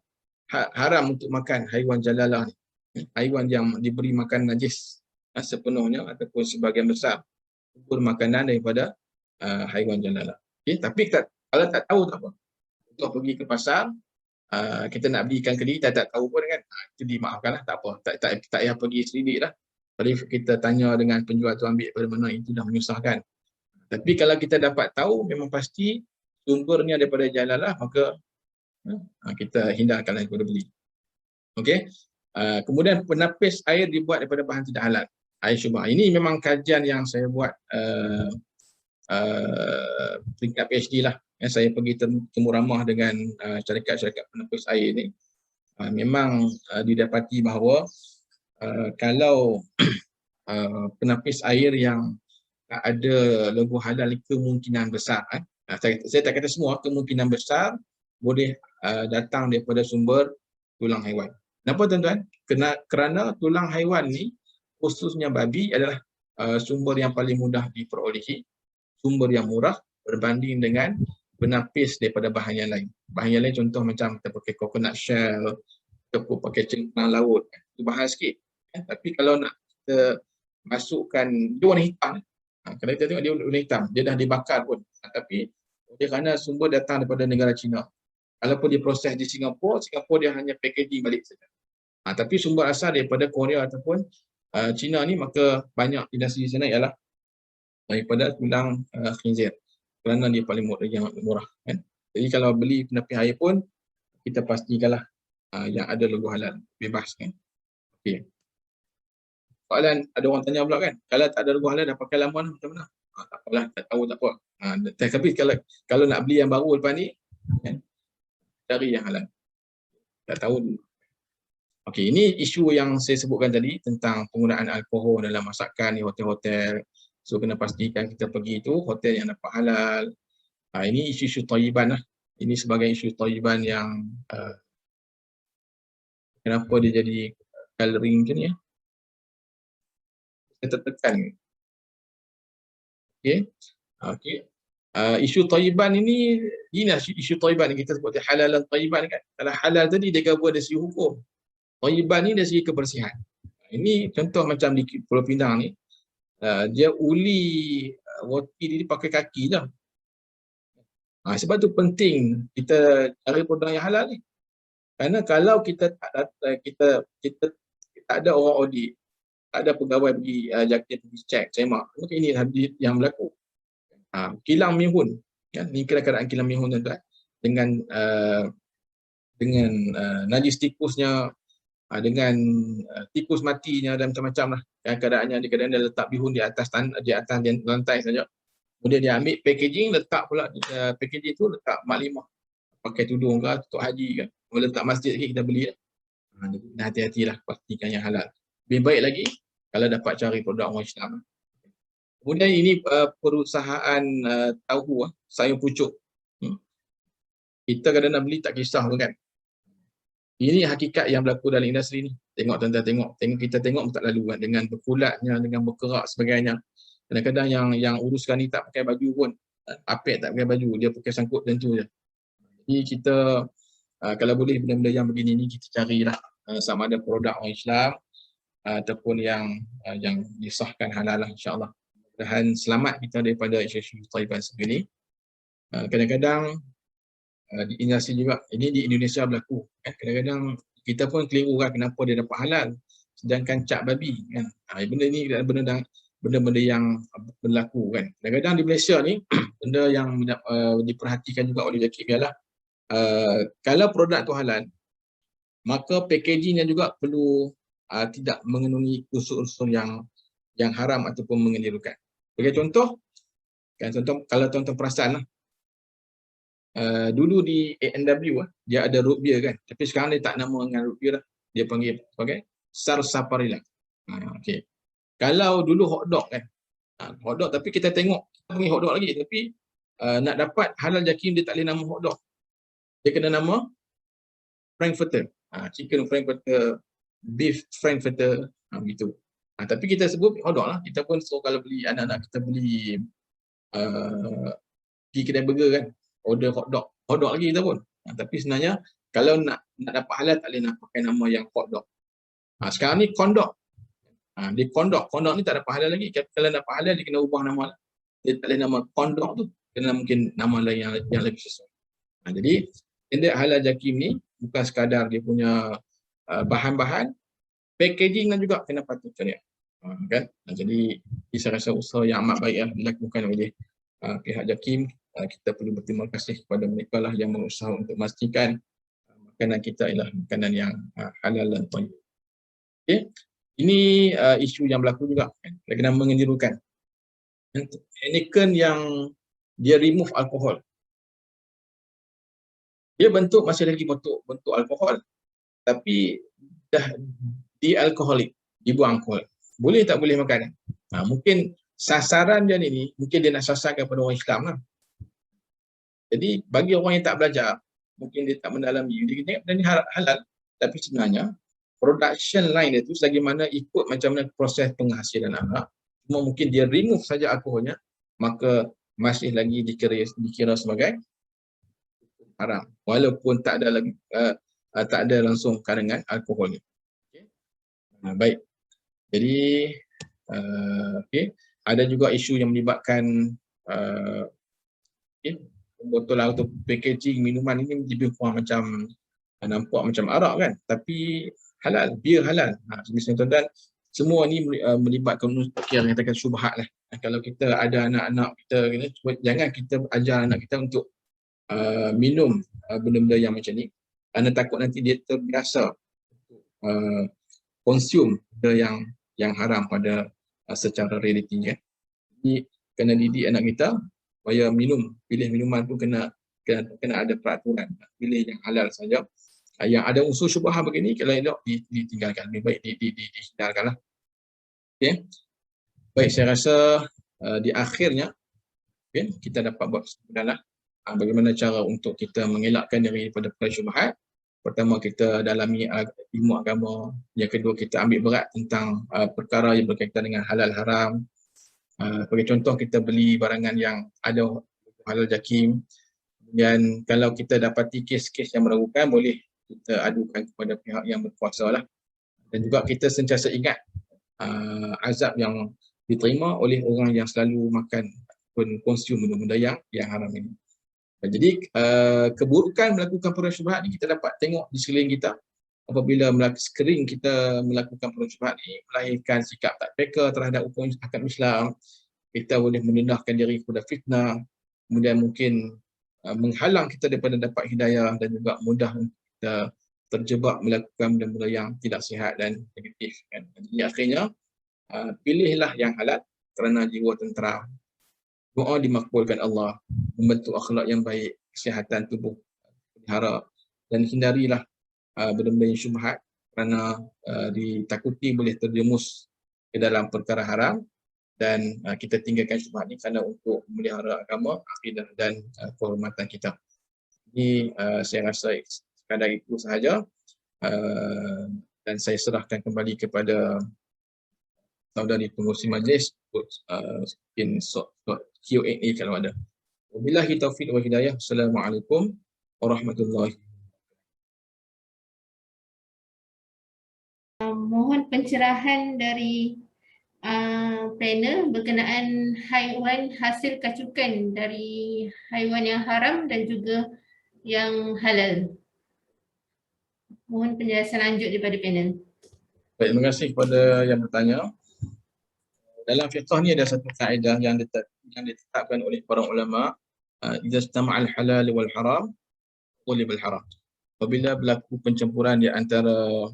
haram untuk makan haiwan jalalah ni, haiwan yang diberi makan najis sepenuhnya ataupun sebahagian besar sumber makanan daripada haiwan jalalah. Okay? Tapi kalau tak tahu tak apa. Untuk pergi ke pasar, kita nak beli ikan keli, tak tahu pun kan, itu dimaafkanlah, tak apa, tak payah pergi selidik lah. Kalau kita tanya dengan penjual tu ambil pada mana, itu dah menyusahkan. Tapi kalau kita dapat tahu memang pasti sumbernya daripada jalalah, maka kita hindarkanlah daripada beli. Okey. Kemudian penapis air dibuat daripada bahan tidak halal, air syubhah. Ini memang kajian yang saya buat peringkat PhD lah. Saya pergi temu ramah dengan syarikat-syarikat penepis air ni. Memang didapati bahawa kalau penapis air yang ada logo halal, kemungkinan besar, saya tak kata semua, kemungkinan besar boleh datang daripada sumber tulang haiwan. Kenapa tuan-tuan? Kerana tulang haiwan ni, khususnya babi, adalah sumber yang paling mudah diperolehi, sumber yang murah berbanding dengan penapis daripada bahan yang lain. Bahan yang lain contoh macam kita pakai coconut shell, kita pakai cengkang laut, itu mahal sikit. Tapi kalau nak kita masukkan, dia warna hitam. Kalau kita tengok dia warna hitam, dia dah dibakar pun. Tapi dia kerana sumber datang daripada negara China. Kalaupun diproses di Singapura dia hanya packaging balik saja. Tapi sumber asal daripada Korea ataupun China ni, maka banyak industri di sana ialah daripada tulang khinzir. Kerana dia paling murah kan. Jadi kalau beli penapis air pun kita pastikanlah yang ada logo halal, bebas kan. Okey. Soalan ada orang tanya pula kan, kalau tak ada logo halal dah pakai lamuan macam mana? Tak apalah, tak tahu tak apa. Tapi kalau nak beli yang baru lepas ni kan, cari yang halal. Tak tahu. Okey, ini isu yang saya sebutkan tadi tentang penggunaan alkohol dalam masakan di hotel-hotel. So kena pastikan kita pergi tu hotel yang dapat halal. Ini isu-isu thayyiban lah. Ini sebagai isu thayyiban yang kenapa dia jadi coloring macam ni ya. Saya tertekan. Okey. Okey. Isu thayyiban ini isu thayyiban yang kita sebut halal dan thayyiban kan. Kalau halal tadi dia gabung dari segi hukum. Thayyiban ni dari segi kebersihan. Ini contoh macam di Pulau Pinang ni, dia uli roti dia pakai kaki je. Sebab tu penting kita cari produk yang halal ni. Kerana kalau kita tak ada orang audit, tak ada pegawai pergi JAKIM pergi cek, semak, mungkin ini yang berlaku. Kilang mihun, kan? Ni keadaan kilang mihun tuan-tuan, dengan najis tikusnya, dengan tikus matinya dan macam-macam lah. Keadaannya dia letak bihun di atas lantai saja. Kemudian dia ambil packaging, letak pula packaging tu letak maklimah. Pakai tudung ke, tutup haji ke. Kalau letak masjid lagi kita beli lah. Hati-hatilah, pastikan yang halal. Lebih baik lagi kalau dapat cari produk orang Islam. Kemudian ini perusahaan tahu, sayur pucuk. Kita kadang-kadang beli tak kisah pun kan. Ini hakikat yang berlaku dalam industri ni. Tengok tuan-tuan, kita tengok tak lalu kan, dengan berkulatnya, dengan berkerak sebagainya. Kadang-kadang yang uruskan ni tak pakai baju pun. Apek tak pakai baju, dia pakai sangkut tentu je. Jadi kita kalau boleh benda-benda yang begini ni kita carilah sama ada produk orang Islam ataupun yang disahkan halal lah, insya-Allah. Mudah-mudahan selamat kita daripada isu-isu thayyiban sebegini. Kadang-kadang di industri juga, ini di Indonesia berlaku. Kadang-kadang kita pun keliru kan kenapa dia dapat halal sedangkan cap babi kan. Benda ni benda-benda yang berlaku kan. Kadang-kadang di Malaysia ni benda yang diperhatikan juga oleh JAKIM ialah kalau produk tu halal, maka packagingnya juga perlu tidak mengandungi unsur-unsur yang haram ataupun mengelirukan. Sebagai contoh, kalau tuan-tuan perasan lah, dulu di A&W dia ada root beer kan, tapi sekarang dia tak nama dengan root beer lah. Dia panggil sebagai sarsaparilla. Okey. Kalau dulu hotdog kan, hotdog tapi kita tengok kita panggil hotdog lagi, tapi nak dapat halal JAKIM dia tak boleh nama hotdog. Dia kena nama frankfurter. Chicken frankfurter, beef frankfurter, gitu. Tapi kita sebut hotdog lah. Kita pun kalau beli anak-anak kita beli pergi kedai burger kan, order hotdog lagi kita pun. Tapi sebenarnya kalau nak dapat halal tak boleh nak pakai nama yang hotdog. Sekarang ni kondok. Dia kondok ni tak dapat halal lagi. Kalau dapat halal dia kena ubah nama lah. Dia tak boleh nama kondok tu, kena mungkin nama lain yang lebih sesuai. Jadi standard halal JAKIM ni bukan sekadar dia punya bahan-bahan, packaging dan juga kena patut syariat. Kan? Jadi saya rasa usaha yang amat baik dilakukan oleh pihak JAKIM. Kita perlu berterima kasih kepada mereka lah yang berusaha untuk memastikan makanan kita ialah makanan yang halal dan thayyib. Okay. Ini isu yang berlaku juga kan, kena mengelirukan. Heineken yang dia remove alkohol, dia bentuk masih lagi bentuk alkohol, tapi dah dialkoholik, dibuang alkohol. Boleh tak boleh makan? Mungkin sasaran dia ni mungkin dia nak sasarkan kepada orang Islam lah. Jadi bagi orang yang tak belajar, mungkin dia tak mendalami, dia tengok benda ni halal, tapi sebenarnya production line dia tu selagi mana ikut macam mana proses penghasilan anak, cuma mungkin dia remove saja alkoholnya, maka masih lagi dikira sebagai haram, walaupun tak ada langsung kandungan alkoholnya. Okay. Baik. Jadi ada juga isu yang melibatkan botol atau packaging minuman ini lebih kurang macam nampak macam arak kan, tapi halal, bir halal. Misalnya tuan-tuan, semua ni melibatkan yang katakan syubhat lah. Kalau kita ada anak-anak kita, jangan kita ajar anak kita untuk minum benda-benda yang macam ni, kerana takut nanti dia terbiasa consume benda yang haram pada secara realiti kan. Jadi kena didik anak kita supaya pilih minuman pun kena ada peraturan, pilih yang halal saja. Yang ada unsur syubhat begini kalau elok ditinggalkan, lebih baik dihindarkanlah. Okey. Baik, saya rasa di akhirnya kita dapat buat kesimpulan bagaimana cara untuk kita mengelakkan daripada perkara syubhat. Pertama, kita dalami ilmu agama. Yang kedua, kita ambil berat tentang perkara yang berkaitan dengan halal haram. Sebagai contoh, kita beli barangan yang ada halal JAKIM, dan kalau kita dapati kes-kes yang meragukan, boleh kita adukan kepada pihak yang berkuasa lah. Dan juga kita sentiasa ingat azab yang diterima oleh orang yang selalu makan pun konsum benda-benda yang haram ini. Jadi keburukan melakukan perkara syubhat ni kita dapat tengok di sekeliling kita. Apabila sering kita melakukan perkara syubhat ni melahirkan sikap tak peka terhadap hukum akad Islam, kita boleh merendahkan diri kepada fitnah, kemudian mungkin menghalang kita daripada dapat hidayah, dan juga mudah kita terjebak melakukan benda-benda yang tidak sihat dan negatif kan. Jadi akhirnya pilihlah yang halal kerana jiwa tentera, doa dimakbulkan Allah, membentuk akhlak yang baik, kesihatan tubuh diharap, dan hindarilah benda-benda yang syubhat kerana ditakuti boleh terjerumus ke dalam perkara haram, dan kita tinggalkan syubhat ni kerana untuk memelihara agama, akidah dan kehormatan kita. Jadi saya rasa sekadar itu sahaja, dan saya serahkan kembali kepada saudari pengurusi majlis untuk Q&A kalau ada. Wabillahi taufiq wal hidayah. Assalamualaikum warahmatullahi wabarakatuh. Mohon pencerahan dari panel berkenaan haiwan hasil kacukan dari haiwan yang haram dan juga yang halal. Mohon penjelasan lanjut daripada panel. Baik, terima kasih kepada yang bertanya. Dalam fiqh ni ada satu kaedah yang ditetapkan oleh para ulama, idza istama'al halal wal haram qulibal haram. Apabila berlaku pencampuran di antara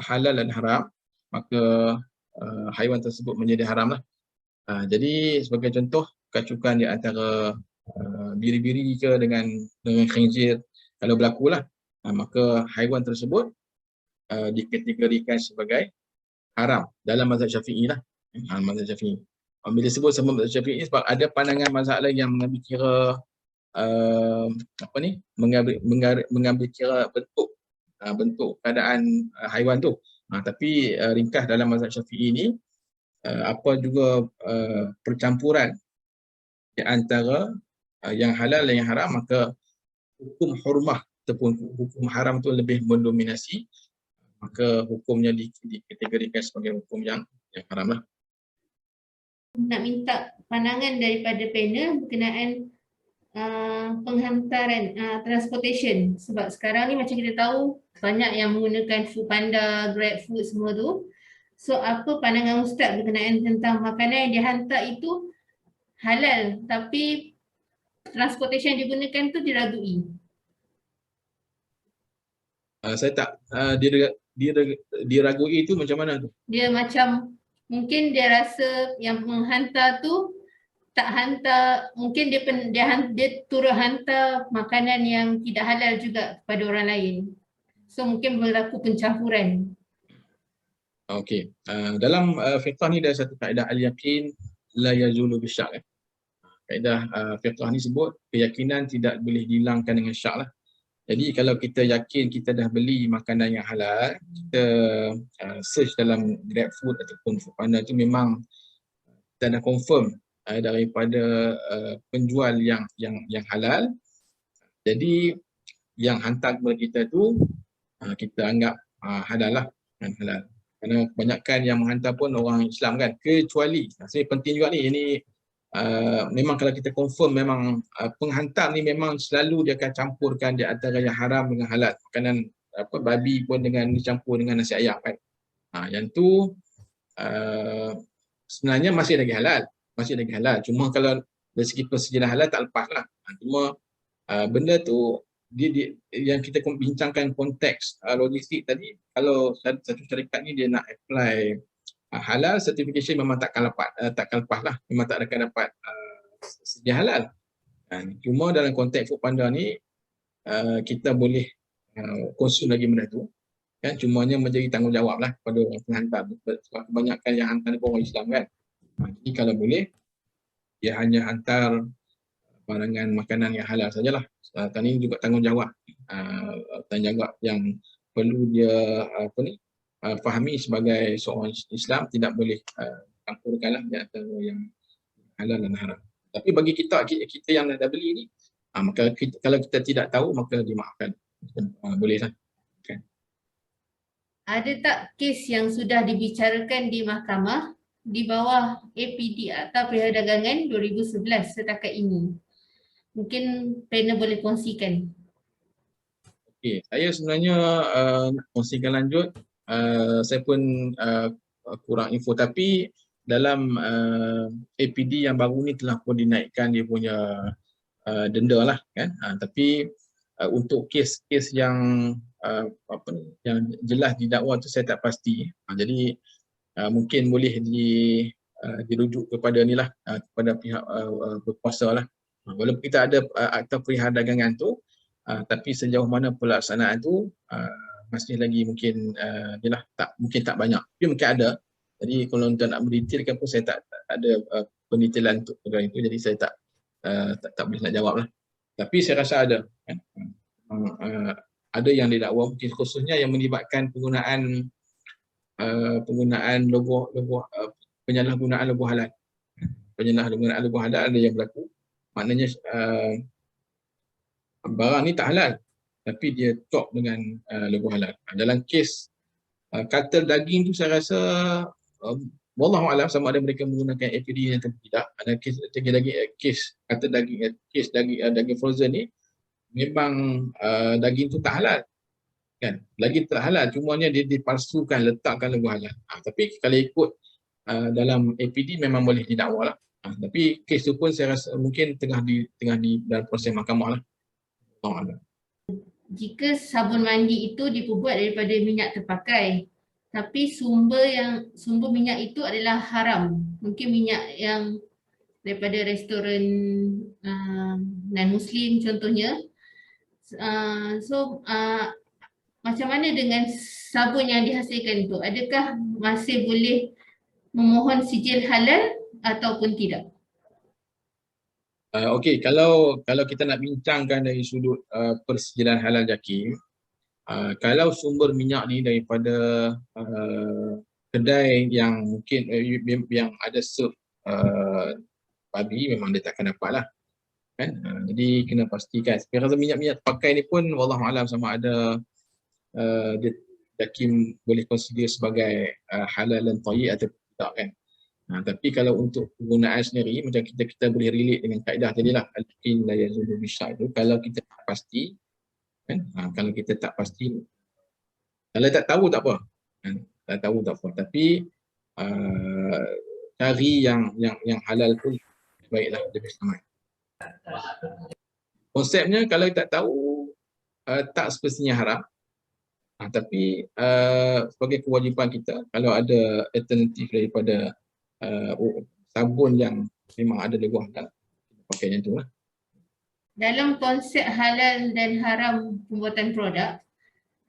halal dan haram, maka haiwan tersebut menjadi haram lah. Jadi sebagai contoh, kacukan di antara biri-biri ke dengan khinzir, kalau berlaku lah, maka haiwan tersebut dikategorikan sebagai haram dalam mazhab Syafi'i lah. Mazhab Syafi'i. Bila sebut sama mazhab Syafi'i sebab ada pandangan mazhab lain yang mengambil kira mengambil kira bentuk keadaan haiwan tu. Tapi ringkas dalam mazhab Syafi'i ni, apa juga percampuran di antara yang halal dan yang haram, maka hukum hurmah ataupun hukum haram tu lebih mendominasi, maka hukumnya dikategorikan sebagai hukum yang haram lah. Nak minta pandangan daripada panel berkenaan penghantaran transportation, sebab sekarang ni macam kita tahu banyak yang menggunakan Foodpanda, GrabFood semua tu. So apa pandangan Ustaz berkenaan tentang makanan yang dihantar itu halal tapi transportation yang digunakan tu diragui? Saya tak diragui itu macam mana tu? Dia macam mungkin dia rasa yang menghantar tu tak hantar, mungkin dia turut hantar makanan yang tidak halal juga kepada orang lain. So mungkin berlaku pencampuran. Okey. Dalam fiqh ni ada satu kaedah al-yaqin la yazulu bisyak. Kaedah fiqh ni sebut keyakinan tidak boleh dihilangkan dengan syak lah. Jadi kalau kita yakin kita dah beli makanan yang halal, kita search dalam GrabFood ataupun Foodpanda tu memang kita dah confirm daripada penjual yang halal. Jadi yang hantar kepada kita tu kita anggap halal lah, halal. Kerana kebanyakan yang menghantar pun orang Islam kan, kecuali saya penting juga ni memang kalau kita confirm memang penghantar ni memang selalu dia akan campurkan di antara yang haram dengan halal. Makanan babi pun dengan dicampur dengan nasi ayam kan. Yang tu sebenarnya masih lagi halal. Cuma kalau dari segi persediaan halal tak lepas lah. Cuma benda tu yang kita bincangkan konteks logistik tadi, kalau satu syarikat ni dia nak apply halal certification memang takkan lepas lah, memang tak akan dapat sedia halal. Cuma dalam konteks Foodpanda ni kita boleh konsum lagi benda tu kan, cumanya menjadi tanggungjawab lah pada orang penghantar, sebab kebanyakan yang hantar ni orang Islam kan. Jadi kalau boleh dia hanya hantar barangan makanan yang halal sajalah. Ini juga tanggungjawab yang perlu dia fahami sebagai seorang Islam, tidak boleh campurkanlah di antara yang halal dan haram. Tapi bagi kita yang dah beli ni, maka kalau kita tidak tahu maka dimaafkan. Bolehlah. Okay. Ada tak kes yang sudah dibicarakan di mahkamah di bawah APD atau Pihak Dagangan 2011 setakat ini? Mungkin panel boleh kongsikan. Okay. Saya sebenarnya nak kongsikan lanjut. Saya pun kurang info, tapi dalam APD yang baru ni telah pun dinaikkan dia punya denda lah kan. Tapi untuk kes-kes yang yang jelas didakwa tu saya tak pasti. Jadi mungkin boleh dirujuk kepada ni lah, kepada pihak berkuasa lah. Walaupun kita ada Akta Perdagangan tu, tapi sejauh mana pelaksanaan tu masih lagi mungkin mungkin tak banyak. Tapi mungkin ada. Jadi kalau untuk nak mendetailkan pun saya tak ada pendetailan untuk perkara itu, jadi saya tak boleh nak jawab lah. Tapi saya rasa ada kan? Ada yang didakwa mungkin khususnya yang melibatkan penggunaan logo penyalahgunaan logo halal. Penyalahgunaan logo halal ada yang berlaku. Maknanya barang ni tak halal tapi dia top dengan logo halal. Dalam kes katal daging tu saya rasa wallahu alam sama ada mereka menggunakan APD atau tidak. Ada kes katal daging, kes daging frozen ni memang daging tu tak halal. Kan? Daging tak halal, cumanya dia dipalsukan, letakkan logo halal. Tapi kalau ikut dalam APD memang boleh didakwa lah. Tapi kes tu pun saya rasa mungkin tengah di dalam proses mahkamah lah. Jika sabun mandi itu dibuat daripada minyak terpakai, tapi sumber minyak itu adalah haram, mungkin minyak yang daripada restoran non-Muslim contohnya, macam mana dengan sabun yang dihasilkan itu? Adakah masih boleh memohon sijil halal ataupun tidak? Okey, kalau kita nak bincangkan dari sudut persijilan halal JAKIM, kalau sumber minyak ni daripada kedai yang mungkin yang ada serve babi, memang dia takkan dapat lah kan. Jadi kena pastikan. Saya rasa minyak terpakai ni pun wallahualam sama ada JAKIM boleh consider sebagai halal dan thayyib atau tidak kan. Tapi kalau untuk penggunaan sendiri, macam kita boleh relate dengan kaedah tadi lah, al-yaqin la yazulu bisyak itu, kalau kita tak pasti kan, kalau kita tak pasti, kalau tak tahu tak apa kan? Tak tahu tak apa, tapi cari yang halal pun baiklah, lebih selamat. Konsepnya kalau tak tahu tak semestinya haram, tapi sebagai kewajipan kita, kalau ada alternatif daripada sabun yang memang ada logo halal, pakai yang tu lah. Dalam konsep halal dan haram pembuatan produk,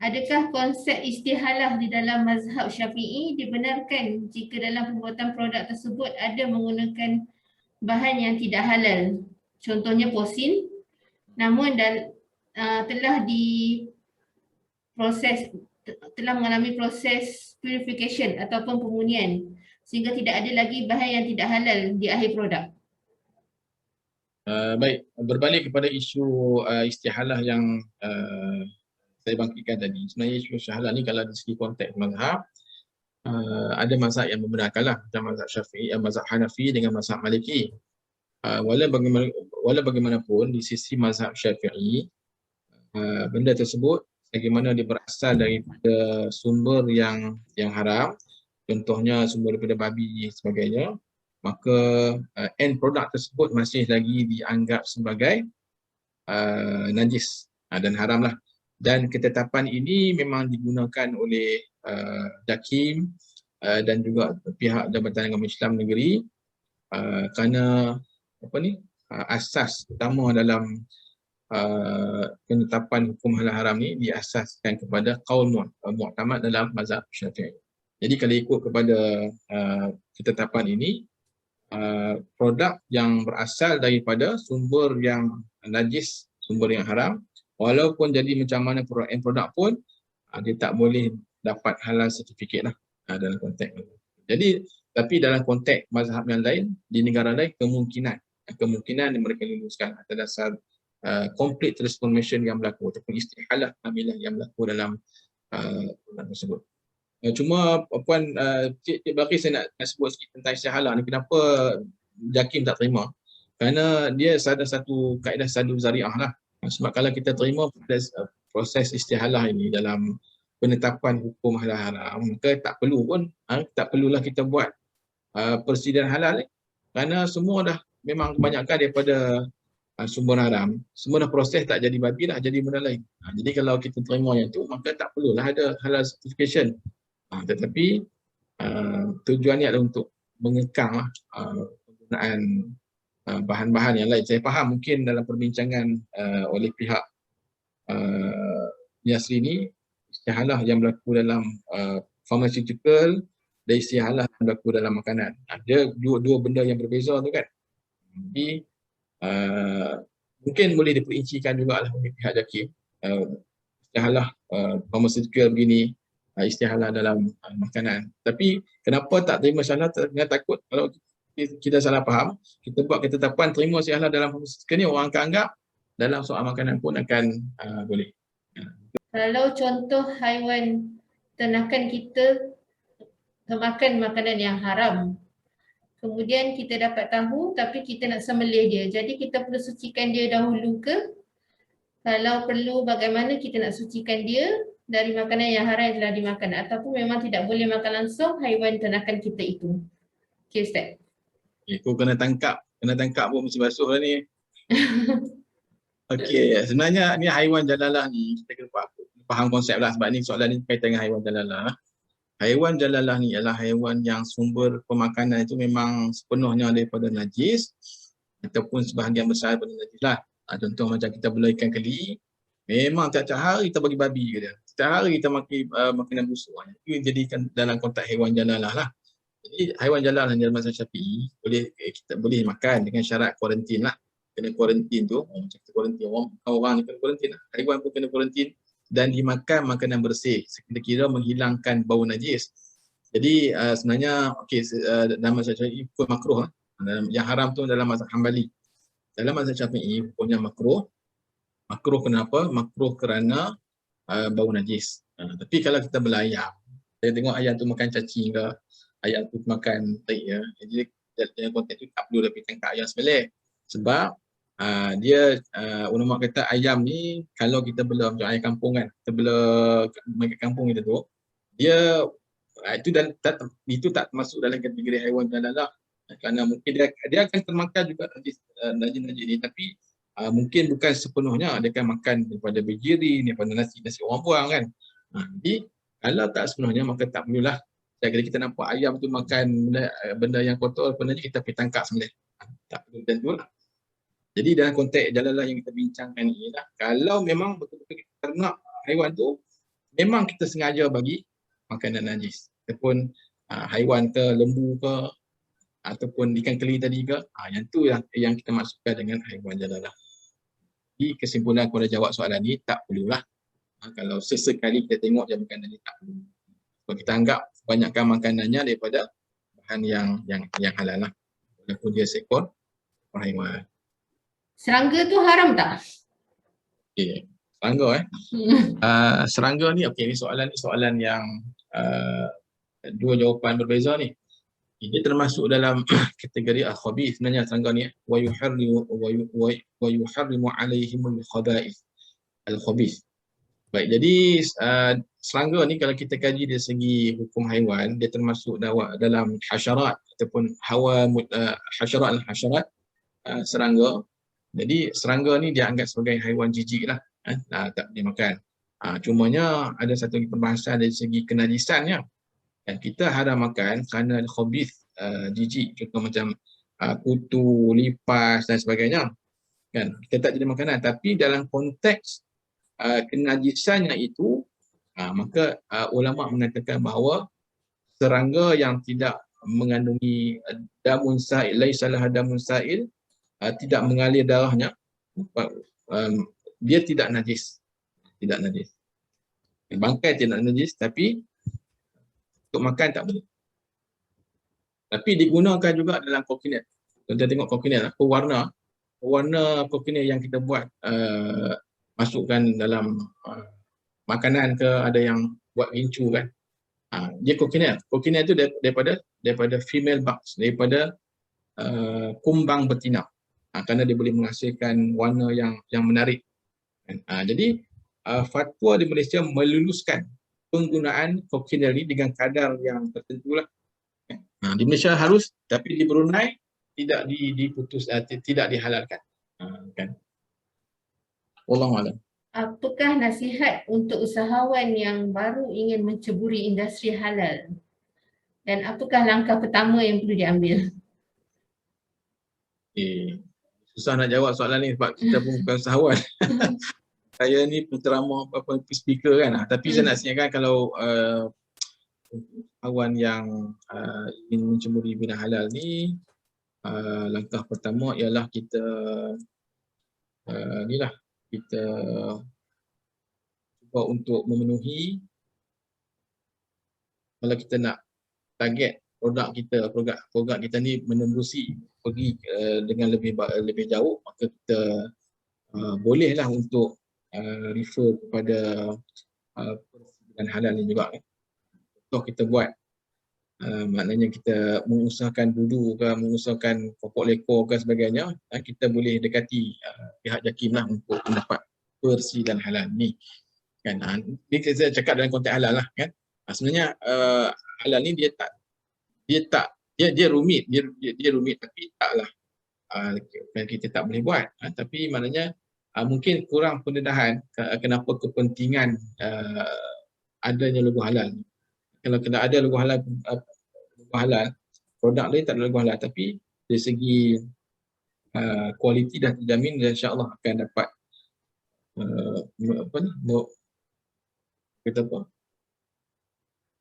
adakah konsep istihalah di dalam mazhab Syafi'i dibenarkan jika dalam pembuatan produk tersebut ada menggunakan bahan yang tidak halal, contohnya posin, namun telah mengalami proses purification ataupun pemurnian sehingga tidak ada lagi bahan yang tidak halal di akhir produk? Baik, berbalik kepada isu istihalah yang saya bangkitkan tadi. Sebenarnya isu istihalah ni kalau dari segi konteks mazhab, ada mazhab yang membenarkanlah, macam mazhab Syafi'i, mazhab Hanafi dengan mazhab Maliki. Walau bagaimanapun di sisi mazhab Syafi'i, benda tersebut bagaimana dia berasal daripada sumber yang haram, contohnya sumber daripada babi sebagainya, maka end produk tersebut masih lagi dianggap sebagai najis dan haram lah. Dan ketetapan ini memang digunakan oleh JAKIM dan juga pihak Jabatan Agama Islam Negeri kerana asas utama dalam penetapan hukum halal haram ni diasaskan kepada qaul mu'tamad dalam mazhab Syafi'i. Jadi kalau ikut kepada ketetapan ini, produk yang berasal daripada sumber yang najis, sumber yang haram, walaupun jadi macam mana produk pun, dia tak boleh dapat halal certificate lah dalam konteks ini. Jadi Tapi dalam konteks mazhab yang lain, di negara lain, kemungkinan mereka luluskan atas dasar complete transformation yang berlaku ataupun istihalah kamilah yang berlaku dalam program tersebut. Cuma Puan Cik Bakri, saya nak sebut sikit tentang istihalah ni. Kenapa JAKIM tak terima? Kerana dia ada satu kaedah sadu zariah lah. Sebab kalau kita terima proses istihalah ini dalam penetapan hukum halal haram, maka tak perlulah kita buat persediaan halal ni. Kerana semua dah memang kebanyakan daripada sumber haram, semua dah proses tak jadi babi dah jadi benda lain. Jadi kalau kita terima yang tu, maka tak perlulah ada halal certification. Tetapi tujuannya adalah untuk mengekang penggunaan bahan-bahan yang lain. Saya faham mungkin dalam perbincangan oleh pihak Yasri ni, istihalah yang berlaku dalam pharmaceutical dan istihalah yang berlaku dalam makanan. Ada dua benda yang berbeza tu kan. Jadi mungkin boleh diperincikan juga oleh pihak JAKIM. Istihalah pharmaceutical begini, istihalah dalam makanan. Tapi kenapa tak terima istihalah? Dengan takut kalau kita salah faham, kita buat ketetapan terima istihalah dalam pharmaceutical ni, orang akan anggap dalam soal makanan pun akan boleh. Kalau contoh haiwan ternakan kita makan makanan yang haram, kemudian kita dapat tahu tapi kita nak sembelih dia, jadi kita perlu sucikan dia dahulu ke? Kalau perlu, bagaimana kita nak sucikan dia dari makanan yang haram yang telah dimakan, ataupun memang tidak boleh makan langsung haiwan ternakan kita itu? Okay, Ustaz. Kau kena tangkap pun mesti basuh lah ni. Okey, sebenarnya ni haiwan jalalah ni, kita kena faham konsep lah, sebab ni soalan ni berkaitan dengan haiwan jalalah. Haiwan jalalah ni ialah haiwan yang sumber pemakanan itu memang sepenuhnya daripada najis ataupun sebahagian besar daripada najis lah. Contoh macam kita bela ikan keli, memang tiap-tiap hari kita bagi babi ke dia. Setiap hari kita makanan busuk. Itu jadikan dalam konteks haiwan jalalah lah. Jadi haiwan jalalah dalam mazhab Syafi'i kita boleh makan dengan syarat kuarantin lah. Kena kuarantin tu, macam kita kuarantin orang ni kena kuarantin lah. Haiwan pun kena kuarantin dan dimakan makanan bersih sekira-kira menghilangkan bau najis. Jadi sebenarnya dalam mazhab Syafi'i pun makruh lah. Yang haram tu dalam mazhab Hambali. Dalam mazhab Syafi'i hukumnya makruh. Makruh kenapa? Makruh kerana bau najis. Tapi kalau kita belayam, saya tengok ayam tu makan cacing ke, ayam tu makan tai ya. Jadi dalam konteks tu tak perlu lebih tangkap ayam sembelih. Sebab dia ulama kata ayam ni kalau kita bela macam ayam kampung kan, kita bela makan kampung kita tu, dia itu tak masuk dalam kategori haiwan jalalah. Kerana mungkin dia akan termakan juga najis ni, tapi mungkin bukan sepenuhnya dia akan makan daripada bejiri, daripada nasi orang buang kan. Jadi kalau tak sepenuhnya maka tak perlulah. Jadi kita nampak ayam tu makan benda yang kotor, sebenarnya kita pergi tangkap sembelih. Tak perlu macam tu lah. Jadi dalam konteks jalalah yang kita bincangkan ni lah, kalau memang betul-betul kita ternak haiwan tu, memang kita sengaja bagi makanan najis. Ataupun haiwan ke, lembu ke, ataupun ikan keli tadi ke, yang tu yang kita masukkan dengan haiwan jalalah. Jadi kesimpulan kalau jawab soalan ni, tak perlulah. Kalau sesekali kita tengok je makanan ni, tak perlu. Kalau kita anggap banyakkan makanannya daripada bahan yang halal lah. Walaupun dia seekor haiwan. Serangga tu haram tak? Okay. Serangga serangga ni, ni soalan yang dua jawapan berbeza ni. Dia termasuk dalam kategori al-khabith sebenarnya serangga ni. Wa yuharrimu alaihimul khaba'ith al-khabith. Baik, jadi serangga ni kalau kita kaji dari segi hukum haiwan, dia termasuk dalam hasyarat ataupun hasyarat serangga. Jadi serangga ni dia anggap sebagai haiwan jijik lah, tak boleh makan. Cumanya ada satu perbahasan dari segi kenajisannya. Dan kita haram makan kerana khabith, jijik, contoh macam kutu, lipas dan sebagainya. Kan? Kita tak jadi makanan, tapi dalam konteks kenajisannya itu, maka ulama mengatakan bahawa serangga yang tidak mengandungi damun sa'il, laisa laha damun sa'il, tidak mengalir darahnya, dia tidak najis. Tidak najis. Bangkai tidak najis, tapi untuk makan tak boleh. Tapi digunakan juga dalam kokonat. Kita tengok kokonat, pewarna kokonat yang kita buat masukkan dalam makanan ke, ada yang buat gincu kan. Dia kokonat. Kokonat itu daripada female bugs, daripada kumbang betina. Kerana dia boleh menghasilkan warna yang menarik. Jadi fatwa di Malaysia meluluskan penggunaan kokonat ini dengan kadar yang tertentu lah. Di Malaysia harus, tapi di Brunei tidak tidak dihalalkan. Kan? Wallahualam. Apakah nasihat untuk usahawan yang baru ingin menceburi industri halal? Dan apakah langkah pertama yang perlu diambil? Susah nak jawab soalan ni sebab kita pun bukan usahawan. Saya ni penceramah speaker kan. Tapi saya nak siapkan kalau usahawan yang ingin menceburi bidang halal ni, langkah pertama ialah kita kita cuba untuk memenuhi, kalau kita nak target produk kita ni menembusi pergi dengan lebih jauh, maka kita bolehlah untuk refer kepada persidangan halal ni juga. Contoh kita buat maknanya kita mengusahakan budu ke, mengusahakan pokok lekor ke sebagainya, kita boleh dekati pihak JAKIM lah untuk mendapat persidangan halal ni kan. Ni saya cakap dalam konteks halal lah kan. Sebenarnya halal ni dia rumit, dia rumit, tapi taklah kita tak boleh buat. Tapi maknanya mungkin kurang pendedahan kenapa kepentingan adanya logo halal. Kalau kena ada logo halal, produk lain tak ada logo halal, tapi dari segi kualiti dah terjamin, dan insya-Allah akan dapat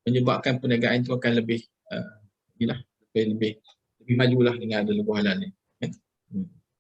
menyebabkan perniagaan itu akan lebih majulah dengan ada logo halal ni.